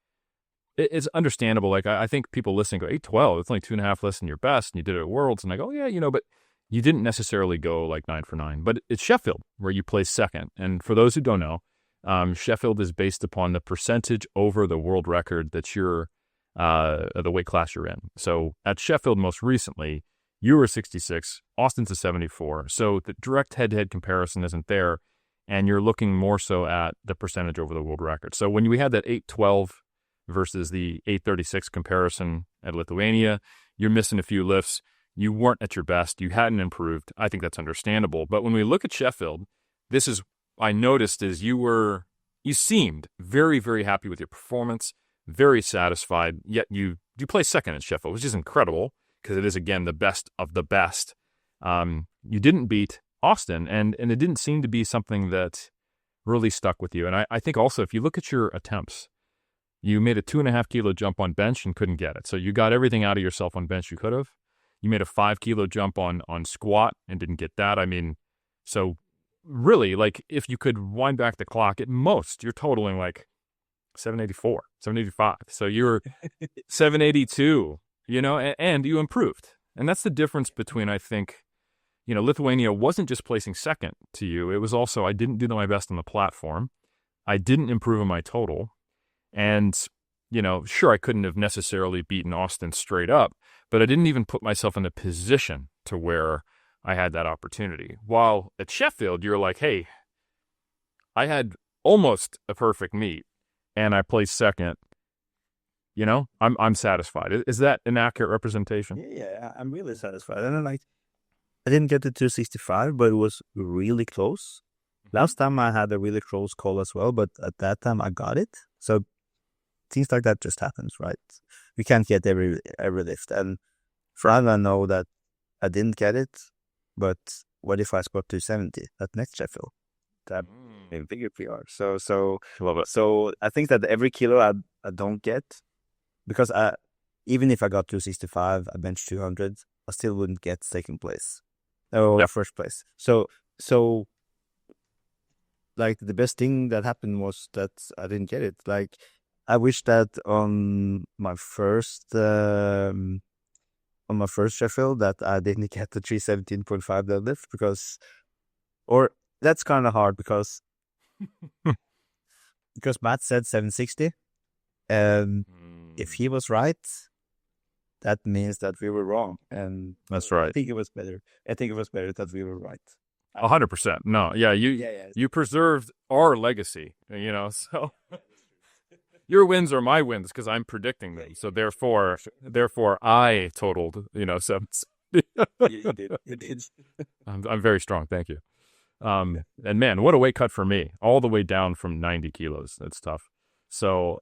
it's understandable. Like, I think people listening go, 812, it's only 2.5 less than your best, and you did it at Worlds. And I go, yeah, but you didn't necessarily go like 9 for 9. But it's Sheffield where you place second. And for those who don't know, Sheffield is based upon the percentage over the world record that you're, the weight class you're in. So at Sheffield most recently, you were 66, Austin's a 74. So the direct head-to-head comparison isn't there. and you're looking more so at the percentage over the world record. So when we had that 812 versus the 836 comparison at Lithuania, you're missing a few lifts. You weren't at your best. You hadn't improved. I think that's understandable. But when we look at Sheffield, I noticed is you seemed very, very happy with your performance, very satisfied, yet you placed second at Sheffield, which is incredible because it is, again, the best of the best. You didn't beat Austin, and it didn't seem to be something that really stuck with you. And I think also, if you look at your attempts, you made a 2.5 kilo jump on bench and couldn't get it. So you got everything out of yourself on bench you could have. You made a 5 kilo jump on squat and didn't get that. I mean, so really, like, if you could wind back the clock, at most, you're totaling like 784, 785. So you're 782, and you improved. And that's the difference between, I think, Lithuania wasn't just placing second to you. It was also, I didn't do my best on the platform. I didn't improve on my total. And, sure, I couldn't have necessarily beaten Austin straight up, but I didn't even put myself in a position to where I had that opportunity. While at Sheffield, you're like, hey, I had almost a perfect meet and I placed second. I'm satisfied. Is that an accurate representation? Yeah, I'm really satisfied. And I didn't get to 265, but it was really close. Last time I had a really close call as well, but at that time I got it. So things like that just happens, right? We can't get every lift. And for all I know that I didn't get it, but what if I squat 270 at next Sheffield? That a bigger PR. So love it. So I think that every kilo I don't get, because even if I got 265, I bench 200, I still wouldn't get second place or first place. So like the best thing that happened was that I didn't get it. Like I wish that on my first Sheffield that I didn't get the 317.5 deadlift or that's kind of hard because Matt said 760, and if he was right, that means that we were wrong, and that's right. I think it was better that we were right. 100%. No, yeah, you preserved our legacy, so your wins are my wins because I'm predicting them. So therefore I totaled, seven. You did. I'm very strong. Thank you. And man, what a weight cut for me, all the way down from 90 kilos. That's tough. So,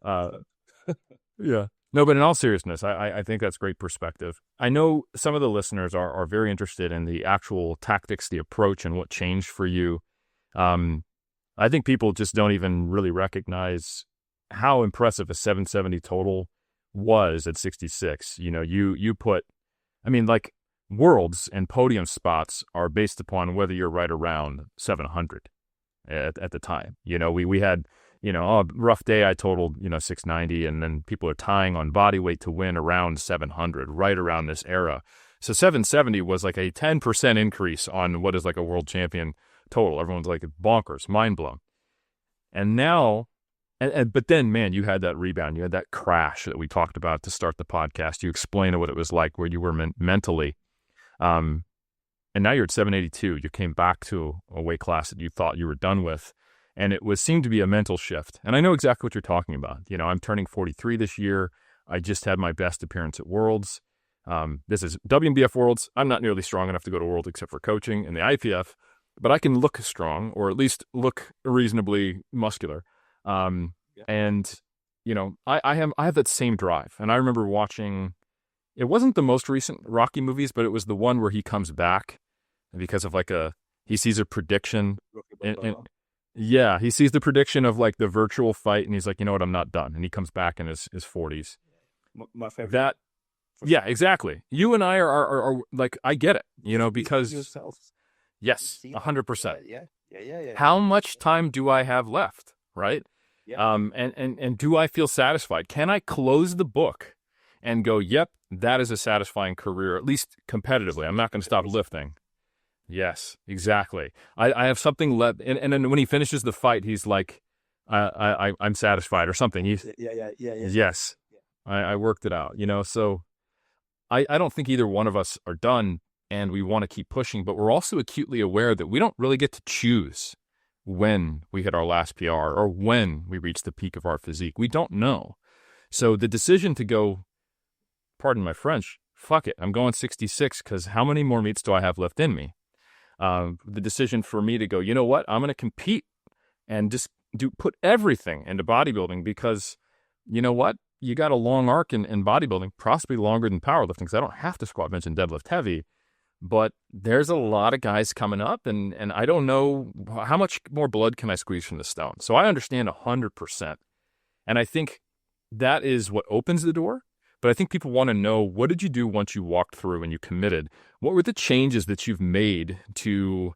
yeah. No, but in all seriousness, I think that's great perspective. I know some of the listeners are very interested in the actual tactics, the approach, and what changed for you. I think people just don't even really recognize how impressive a 770 total was at 66. You put, like, worlds and podium spots are based upon whether you're right around 700 at the time. We had, a rough day I totaled, 690, and then people are tying on body weight to win around 700, right around this era. So 770 was like a 10% increase on what is like a world champion total. Everyone's like bonkers, mind blown. And now, but then, man, you had that rebound. You had that crash that we talked about to start the podcast. You explained what it was like, where you were mentally. And now you're at 782. You came back to a weight class that you thought you were done with. And it seemed to be a mental shift. And I know exactly what you're talking about. I'm turning 43 this year. I just had my best appearance at Worlds. This is WMBF Worlds. I'm not nearly strong enough to go to Worlds except for coaching in the IPF, but I can look strong, or at least look reasonably muscular. And, I have that same drive. And I remember watching, it wasn't the most recent Rocky movies, but it was the one where he comes back because of he sees a prediction. Yeah, he sees the prediction of like the virtual fight, and he's like, you know what, I'm not done. And he comes back in his 40s. My favorite. Yeah, exactly. You and I are like, I get it, because yes, 100%. Yeah. How much time do I have left, right? Yeah. And do I feel satisfied? Can I close the book and go, yep, that is a satisfying career, at least competitively. I'm not going to stop lifting. Yes, exactly. I have something left, and then when he finishes the fight, he's like, I'm satisfied or something. He's yeah. Yes, I worked it out. So I don't think either one of us are done, and we want to keep pushing, but we're also acutely aware that we don't really get to choose when we hit our last PR or when we reach the peak of our physique. We don't know. So the decision to go, pardon my French, fuck it, I'm going 66 because how many more meets do I have left in me? The decision for me to go, you know what, I'm going to compete and just put everything into bodybuilding because, you know what, you got a long arc in bodybuilding, possibly longer than powerlifting because I don't have to squat, bench, and deadlift heavy. But there's a lot of guys coming up, and I don't know how much more blood can I squeeze from the stone. So I understand 100%. And I think that is what opens the door. But I think people want to know, what did you do once you walked through and you committed? What were the changes that you've made to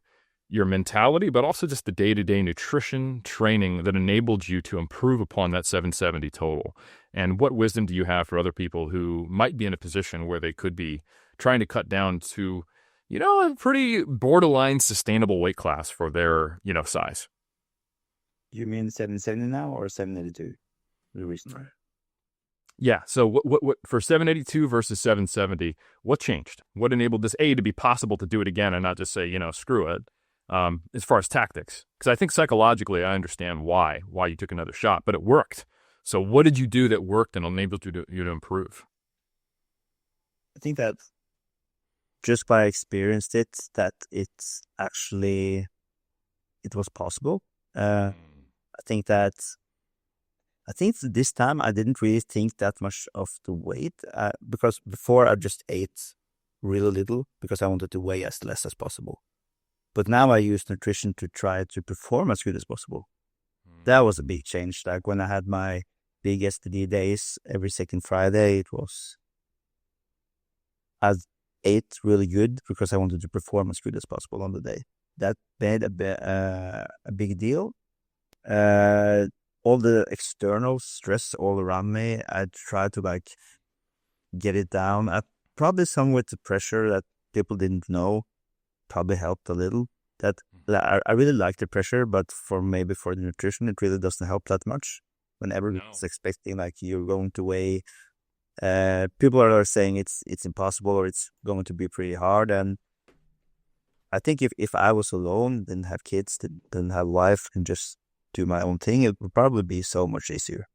your mentality, but also just the day-to-day nutrition training that enabled you to improve upon that 770 total? And what wisdom do you have for other people who might be in a position where they could be trying to cut down to, you know, a pretty borderline sustainable weight class for their, you know, size? You mean 770 now or 782? The reason. Right. Yeah. So what for 782 versus 770, what changed? What enabled this to be possible to do it again and not just say, you know, screw it? As far as tactics, because I think psychologically I understand why you took another shot, but it worked. So what did you do that worked and enabled you to improve? I think that just by experienced it, that it was possible. I think this time I didn't really think that much of the weight because before I just ate really little because I wanted to weigh as less as possible. But now I use nutrition to try to perform as good as possible. That was a big change. Like when I had my big STD days every second Friday, I ate really good because I wanted to perform as good as possible on the day. That made a big deal. All the external stress all around me, I tried to like get it down. Probably some with the pressure that people didn't know probably helped a little. That I really like the pressure, but for the nutrition, it really doesn't help that much. When everyone's expecting like you're going to weigh, people are saying it's impossible or it's going to be pretty hard. And I think if I was alone, didn't have kids, didn't have wife, and just do my own thing, it would probably be so much easier.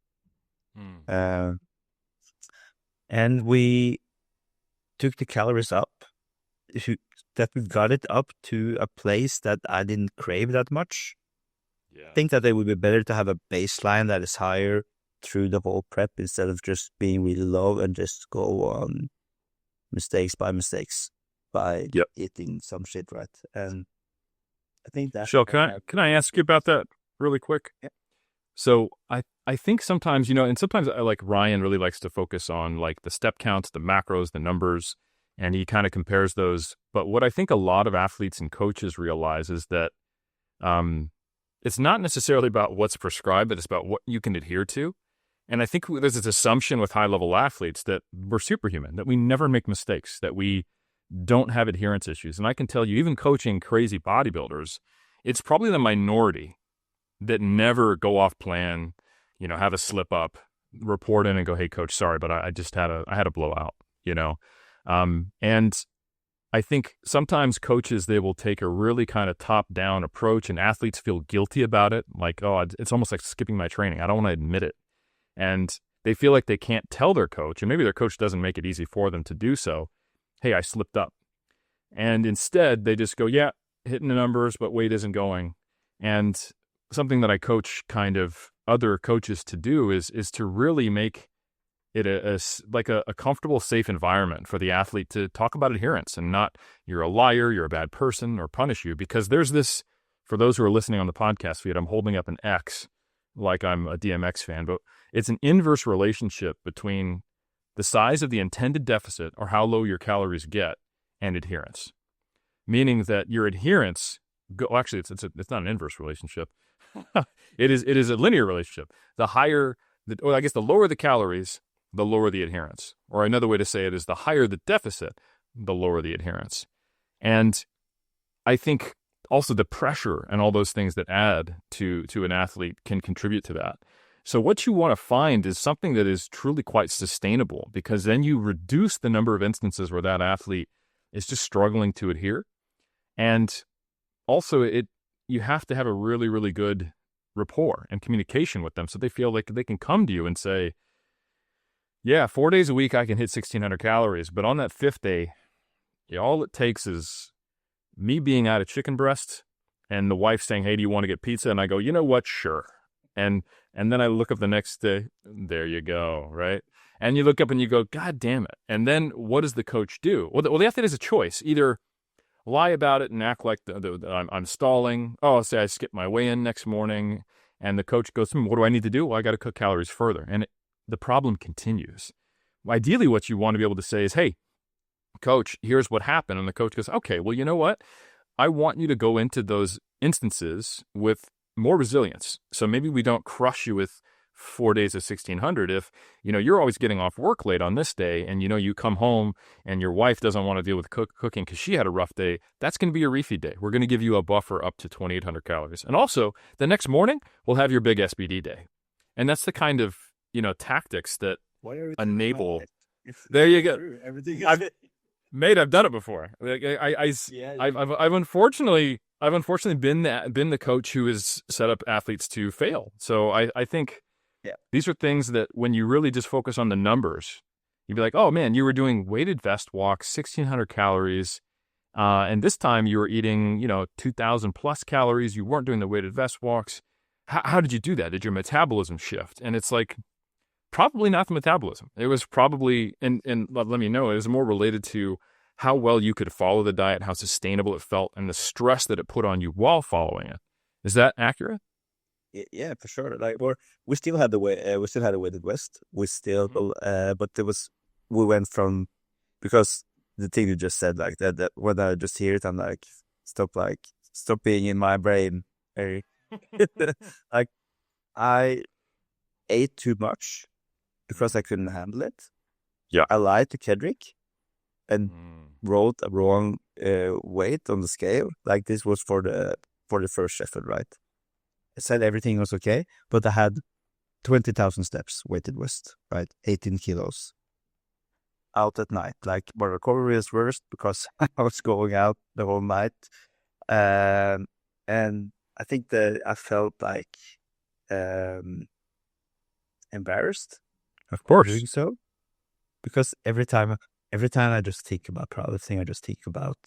And we took the calories up. That we got it up to a place that I didn't crave that much. I think that it would be better to have a baseline that is higher through the whole prep instead of just being really low and just go on mistakes by eating some shit, right? And I think that... Kjell, can I ask you about that really quick? Yeah. So I think sometimes, you know, and sometimes I like Ryan really likes to focus on like the step counts, the macros, the numbers, and he kind of compares those. But what I think a lot of athletes and coaches realize is that it's not necessarily about what's prescribed, but it's about what you can adhere to. And I think there's this assumption with high-level athletes that we're superhuman, that we never make mistakes, that we don't have adherence issues. And I can tell you, even coaching crazy bodybuilders, it's probably the minority that never go off plan, you know, have a slip up, report in and go, hey, coach, sorry, but I just had a blowout, you know. And I think sometimes coaches, they will take a really kind of top-down approach and athletes feel guilty about it. Like, oh, it's almost like skipping my training. I don't want to admit it. And they feel like they can't tell their coach, and maybe their coach doesn't make it easy for them to do so, hey, I slipped up. And instead, they just go, yeah, hitting the numbers, but weight isn't going. And something that I coach kind of other coaches to do is to really make it a comfortable, safe environment for the athlete to talk about adherence and not you're a liar, you're a bad person, or punish you. Because there's this, for those who are listening on the podcast feed, I'm holding up an X like I'm a DMX fan, but it's an inverse relationship between the size of the intended deficit or how low your calories get and adherence. Meaning that your adherence, actually it's not an inverse relationship. It is a linear relationship. The higher, the lower the calories, the lower the adherence. Or another way to say it is the higher the deficit, the lower the adherence. And I think also the pressure and all those things that add to an athlete can contribute to that. So what you want to find is something that is truly quite sustainable, because then you reduce the number of instances where that athlete is just struggling to adhere. And also you have to have a really, really good rapport and communication with them so they feel like they can come to you and say, yeah, 4 days a week I can hit 1,600 calories, but on that fifth day, all it takes is me being out of chicken breast and the wife saying, hey, do you want to get pizza? And I go, you know what? Sure. And then I look up the next day, there you go, right? And you look up and you go, God damn it. And then what does the coach do? Well, the athlete has a choice. Either lie about it and act like I'm stalling. Oh, say I skip my weigh-in next morning. And the coach goes, what do I need to do? Well, I got to cook calories further. And the problem continues. Ideally, what you want to be able to say is, hey, coach, here's what happened. And the coach goes, okay, well, you know what? I want you to go into those instances with more resilience. So maybe we don't crush you with 4 days of 1,600. If, you're always getting off work late on this day and, you come home and your wife doesn't want to deal with cooking because she had a rough day, that's going to be your refeed day. We're going to give you a buffer up to 2,800 calories. And also, the next morning, we'll have your big SBD day. And that's the kind of, tactics that enable. There you go. Mate, I've done it before. I've unfortunately been the coach who has set up athletes to fail. So I think these are things that when you really just focus on the numbers, you'd be like, oh man, you were doing weighted vest walks, 1,600 calories, and this time you were eating 2,000 plus calories. You weren't doing the weighted vest walks. How did you do that? Did your metabolism shift? And it's like, probably not the metabolism. It was probably, and let me know, it was more related to how well you could follow the diet, how sustainable it felt, and the stress that it put on you while following it. Is that accurate? Yeah, for sure. Like, we still had the weighted vest. We still, but we went from, because the thing you just said, like that when I just hear it, I'm like, stop being in my brain. Like, I ate too much because I couldn't handle it. Yeah. I lied to Kedrick and wrote a wrong weight on the scale. Like, this was for the first Sheffield, right? I said everything was okay, but I had 20,000 steps weighted vest, right? 18 kilos out at night. Like, my recovery was worse because I was going out the whole night. And I think that I felt like embarrassed. Of course. Doing so, because every time I just think about powerlifting, I just think about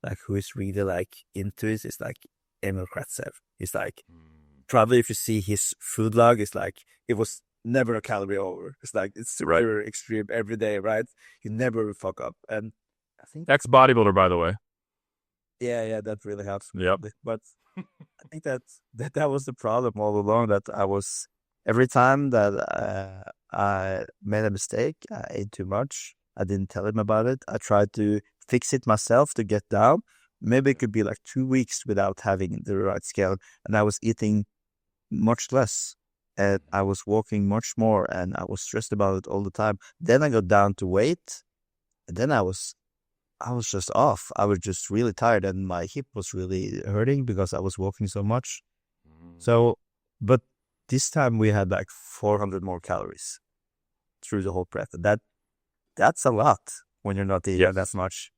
like who is really like into it. It's like Emil Kratzev. He's like, probably if you see his food log, it's like it was never a calorie over. It's like it's super extreme every day, right? You never fuck up. And I think ex-bodybuilder, by the way. Yeah, that really helps me. Yep. But I think that was the problem all along, that I was, every time that I made a mistake, I ate too much. I didn't tell him about it. I tried to fix it myself to get down. Maybe it could be like 2 weeks without having the right scale. And I was eating much less. And I was walking much more. And I was stressed about it all the time. Then I got down to weight. And then I was just off. I was just really tired. And my hip was really hurting because I was walking so much. So, but this time we had like 400 more calories through the whole prep. That's a lot when you're not eating that much.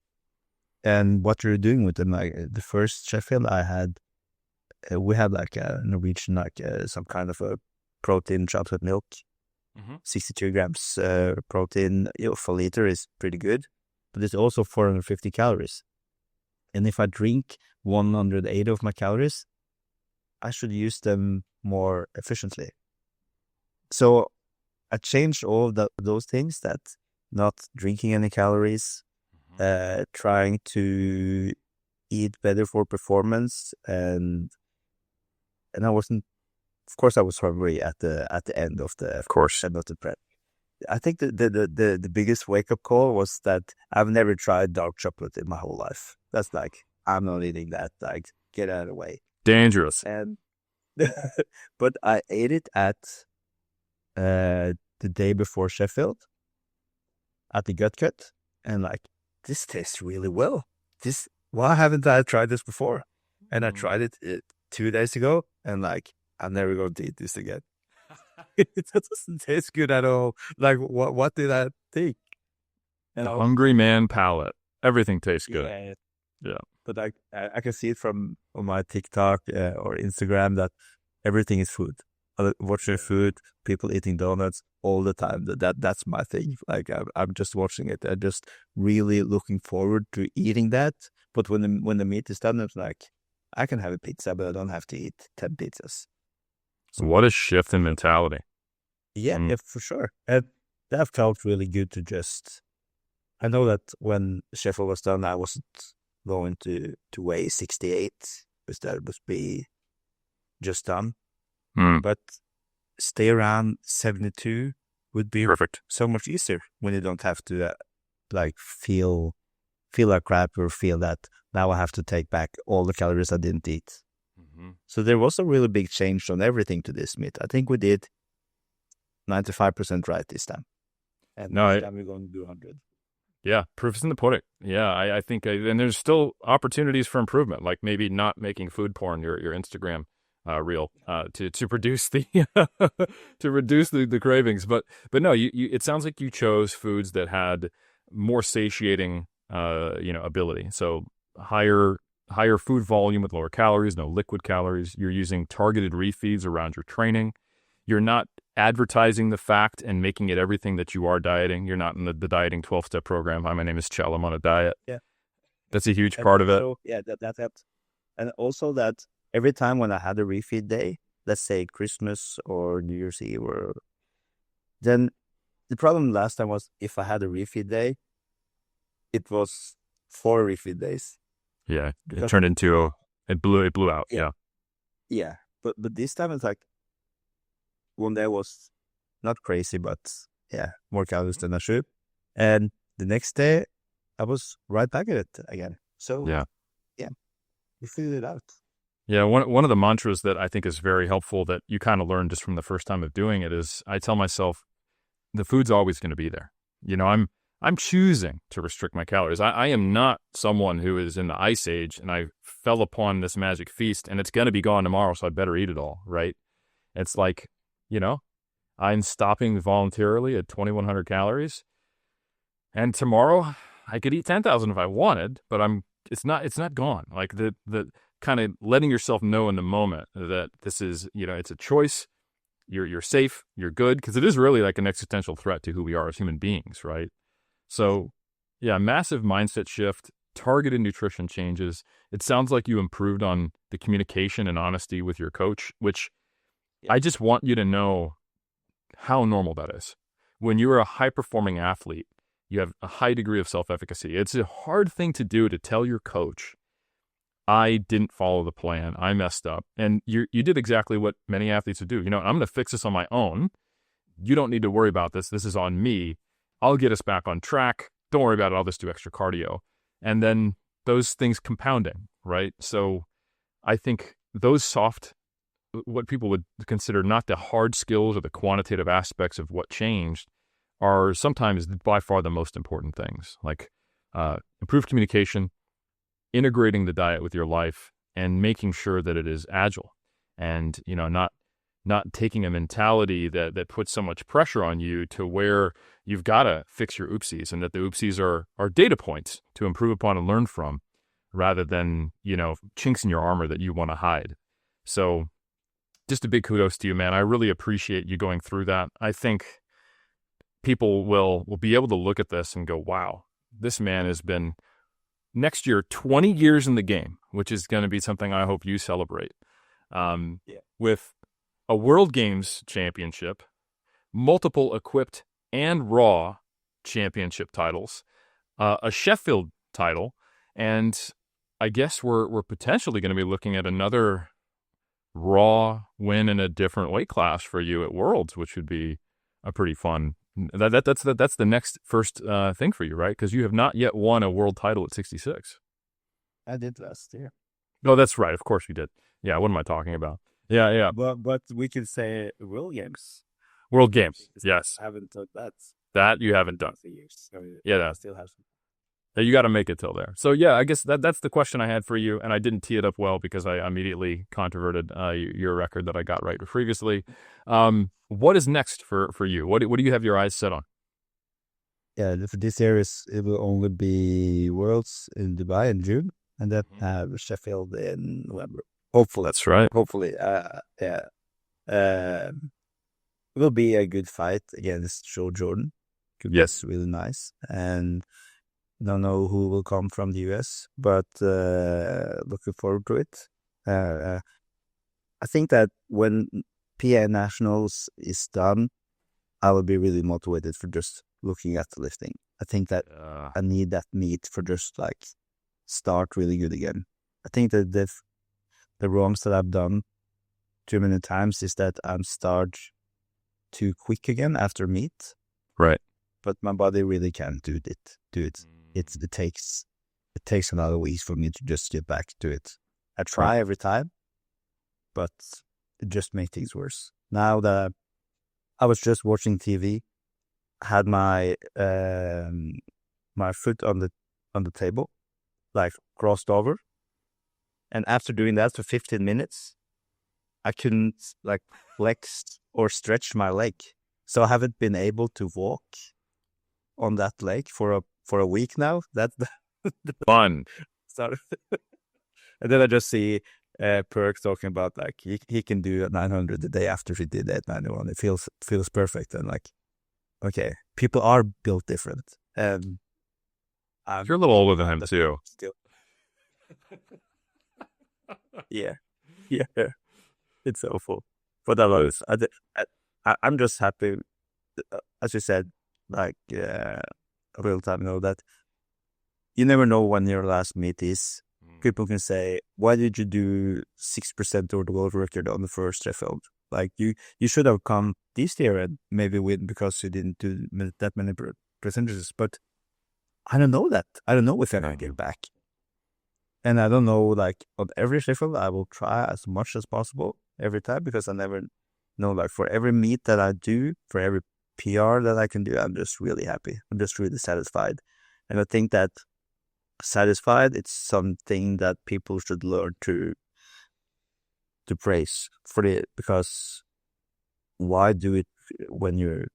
And what you're doing with them, like the first Sheffield we had like a Norwegian, like some kind of a protein chocolate milk, 62 grams protein for a liter is pretty good, but it's also 450 calories. And if I drink 180 of my calories, I should use them more efficiently. So I changed all of those things, that not drinking any calories, trying to eat better for performance, and I wasn't, of course I was hungry at the end of the end of the prep. I think the biggest wake up call was that I've never tried dark chocolate in my whole life. That's like, I'm not eating that, like, get out of the way. Dangerous. And but I ate it at the day before Sheffield at the gut cut, and like, this tastes really well. Why haven't I tried this before? And I tried it 2 days ago, and like, I'm never going to eat this again. It doesn't taste good at all. Like, what did I think? The hungry man palate. Everything tastes good. Yeah. But I can see it from on my TikTok or Instagram that everything is food. I watch their food, people eating donuts all the time. That's my thing. Like I'm just watching it. I'm just really looking forward to eating that. But when the meat is done, it's like I can have a pizza, but I don't have to eat 10 pizzas. So What a shift in mentality. yeah, for sure. And that felt really good to just. I know that when Sheffield was done, I wasn't going to weigh 68 because that would be just done. But stay around 72 would be Perfect. so much easier when you don't have to like feel like crap or feel that now I have to take back all the calories I didn't eat. So there was a really big change on everything to this meet. I think we did 95% right this time. And next time we're going to do 100. Yeah, proof is in the pudding. Yeah, I think, and there's still opportunities for improvement, like maybe not making food porn your Instagram reel to produce the to reduce the cravings. But no, you it sounds like you chose foods that had more satiating ability. So higher food volume with lower calories, no liquid calories. You're using targeted refeeds around your training. You're not advertising the fact and making it everything that you are dieting. You're not in the dieting 12-step program. Hi, my name is Kjell. I'm on a diet. Yeah. That's a huge part of it. Yeah, that helped. And also that every time when I had a refeed day, let's say Christmas or New Year's Eve, then the problem last time was if I had a refeed day, it was 4 refeed days. Yeah, it turned into it blew out. Yeah. Yeah, but this time it's like one day was not crazy, but yeah, more calories than I should. And the next day, I was right back at it again. So yeah, we figured it out. Yeah, one of the mantras that I think is very helpful that you kind of learn just from the first time of doing it is I tell myself, the food's always going to be there. I'm choosing to restrict my calories. I am not someone who is in the ice age and I fell upon this magic feast and it's going to be gone tomorrow, so I better eat it all, right? It's like, I'm stopping voluntarily at 2,100 calories, and tomorrow I could eat 10,000 if I wanted, but it's not gone. Like the kind of letting yourself know in the moment that this is, it's a choice. You're safe, you're good, because it is really like an existential threat to who we are as human beings, right? So, yeah, massive mindset shift, targeted nutrition changes. It sounds like you improved on the communication and honesty with your coach, which I just want you to know how normal that is. When you're a high-performing athlete, you have a high degree of self-efficacy. It's a hard thing to do to tell your coach, I didn't follow the plan, I messed up. And you did exactly what many athletes would do. I'm going to fix this on my own. You don't need to worry about this. This is on me. I'll get us back on track. Don't worry about it. I'll just do extra cardio. And then those things compounding, right? So I think those what people would consider not the hard skills or the quantitative aspects of what changed are sometimes by far the most important things, like improved communication, integrating the diet with your life, and making sure that it is agile and, not taking a mentality that puts so much pressure on you to where you've got to fix your oopsies, and that the oopsies are data points to improve upon and learn from rather than, chinks in your armor that you want to hide. So just a big kudos to you, man. I really appreciate you going through that. I think people will be able to look at this and go, wow, this man has been next year 20 years in the game, which is going to be something I hope you celebrate. With a World Games championship, multiple equipped and raw championship titles, a Sheffield title, and I guess we're potentially going to be looking at another raw win in a different weight class for you at Worlds, which would be a pretty fun. That's the next first thing for you, right? Because you have not yet won a world title at 66. I did last year. Oh, that's right. Of course you did. Yeah. What am I talking about? Yeah. But we can say World Games. World Games. Yes. I haven't done that. That you haven't done. For years. So yeah. I still have some. You got to make it till there. So yeah, I guess that's the question I had for you, and I didn't tee it up well because I immediately controverted your record that I got right previously. What is next for you? What do you have your eyes set on? Yeah, for this year it will only be Worlds in Dubai in June, and then Sheffield in November. Hopefully, That's right. hopefully, yeah. It will be a good fight against Joe Jordan. Yes. Really nice, and don't know who will come from the US, but looking forward to it. I think that when PA Nationals is done, I will be really motivated for just looking at the lifting. I think that I need that meet for just like start really good again. I think that the wrongs that I've done too many times is that I'm start too quick again after meet. Right. But my body really can't do it. It takes another week for me to just get back to it. I try every time, but it just makes things worse. Now that I was just watching TV, had my my foot on the table, like crossed over, and after doing that for 15 minutes, I couldn't like flex or stretch my leg, so I haven't been able to walk on that leg for a week now. That's the Fun. And then I just see Perk talking about like he can do 900 the day after he did 891. It feels perfect, and like, okay, people are built different. You're a little older than him too. Still. Yeah, it's awful. But I'm just happy, as you said, like a real time ago, that you never know when your last meet is. People can say, why did you do 6% over the world record on the first Sheffield? Like you should have come this year and maybe win because you didn't do that many percentages. But I don't know that. I don't know if I'm going to get back. And I don't know, like on every Sheffield, I will try as much as possible every time, because I never know, like for every meet that I do, for every PR that I can do, I'm just really happy. I'm just really satisfied. And I think that satisfied, it's something that people should learn to praise for it, because why do it when you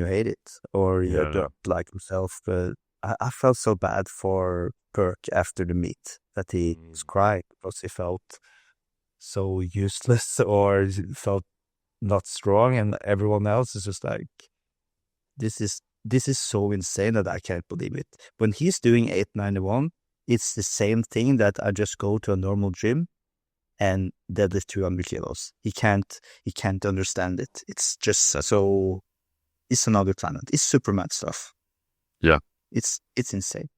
hate it or you don't like yourself? But I felt so bad for Perk after the meet that he was crying because he felt so useless or felt not strong, and everyone else is just like, this is so insane that I can't believe it. When he's doing 891, it's the same thing that I just go to a normal gym and deadlift 200 kilos. He can't understand it. It's just so, it's another planet. It's Superman stuff. Yeah. It's insane.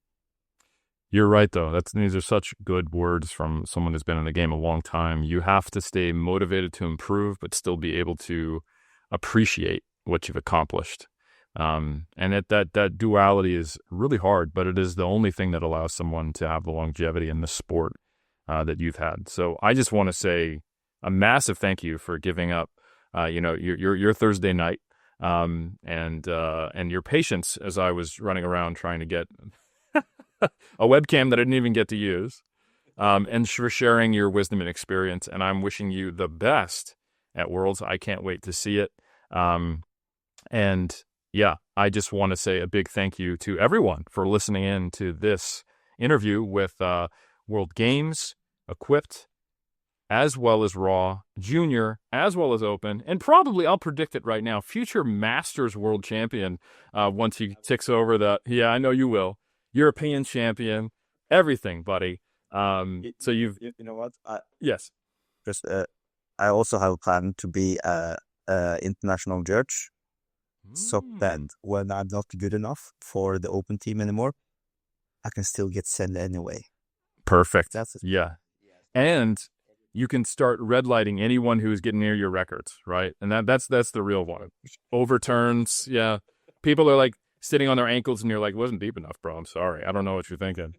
You're right, though. These are such good words from someone who's been in the game a long time. You have to stay motivated to improve, but still be able to appreciate what you've accomplished. And that duality is really hard, but it is the only thing that allows someone to have the longevity in the sport that you've had. So I just want to say a massive thank you for giving up, your Thursday night, and your patience as I was running around trying to get a webcam that I didn't even get to use, and for sharing your wisdom and experience. And I'm wishing you the best at Worlds. I can't wait to see it. And yeah, I just want to say a big thank you to everyone for listening in to this interview with World Games, Equipped, as well as Raw, Junior, as well as Open, and probably, I'll predict it right now, future Masters World Champion once he ticks over the, yeah, I know you will, European Champion, everything, buddy. So you know what? Yes. Just I also have a plan to be a international judge. So that when I'm not good enough for the Open team anymore, I can still get sent anyway. Perfect. That's it. Yeah. And you can start red lighting anyone who's getting near your records, right? And that's the real one. Overturns, yeah. People are like sitting on their ankles and you're like, wasn't deep enough, bro. I'm sorry. I don't know what you're thinking.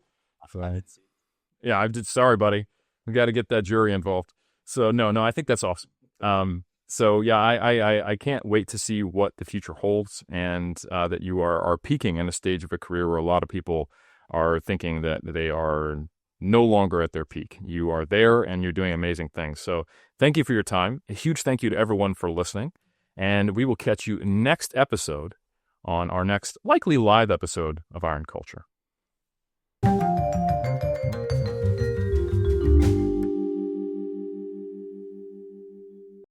Yeah, I did. Sorry, buddy. We got to get that jury involved. So no, I think that's awesome. So yeah, I can't wait to see what the future holds, and that you are peaking in a stage of a career where a lot of people are thinking that they are no longer at their peak. You are there and you're doing amazing things. So thank you for your time. A huge thank you to everyone for listening, and we will catch you next episode on our next likely live episode of Iron Culture.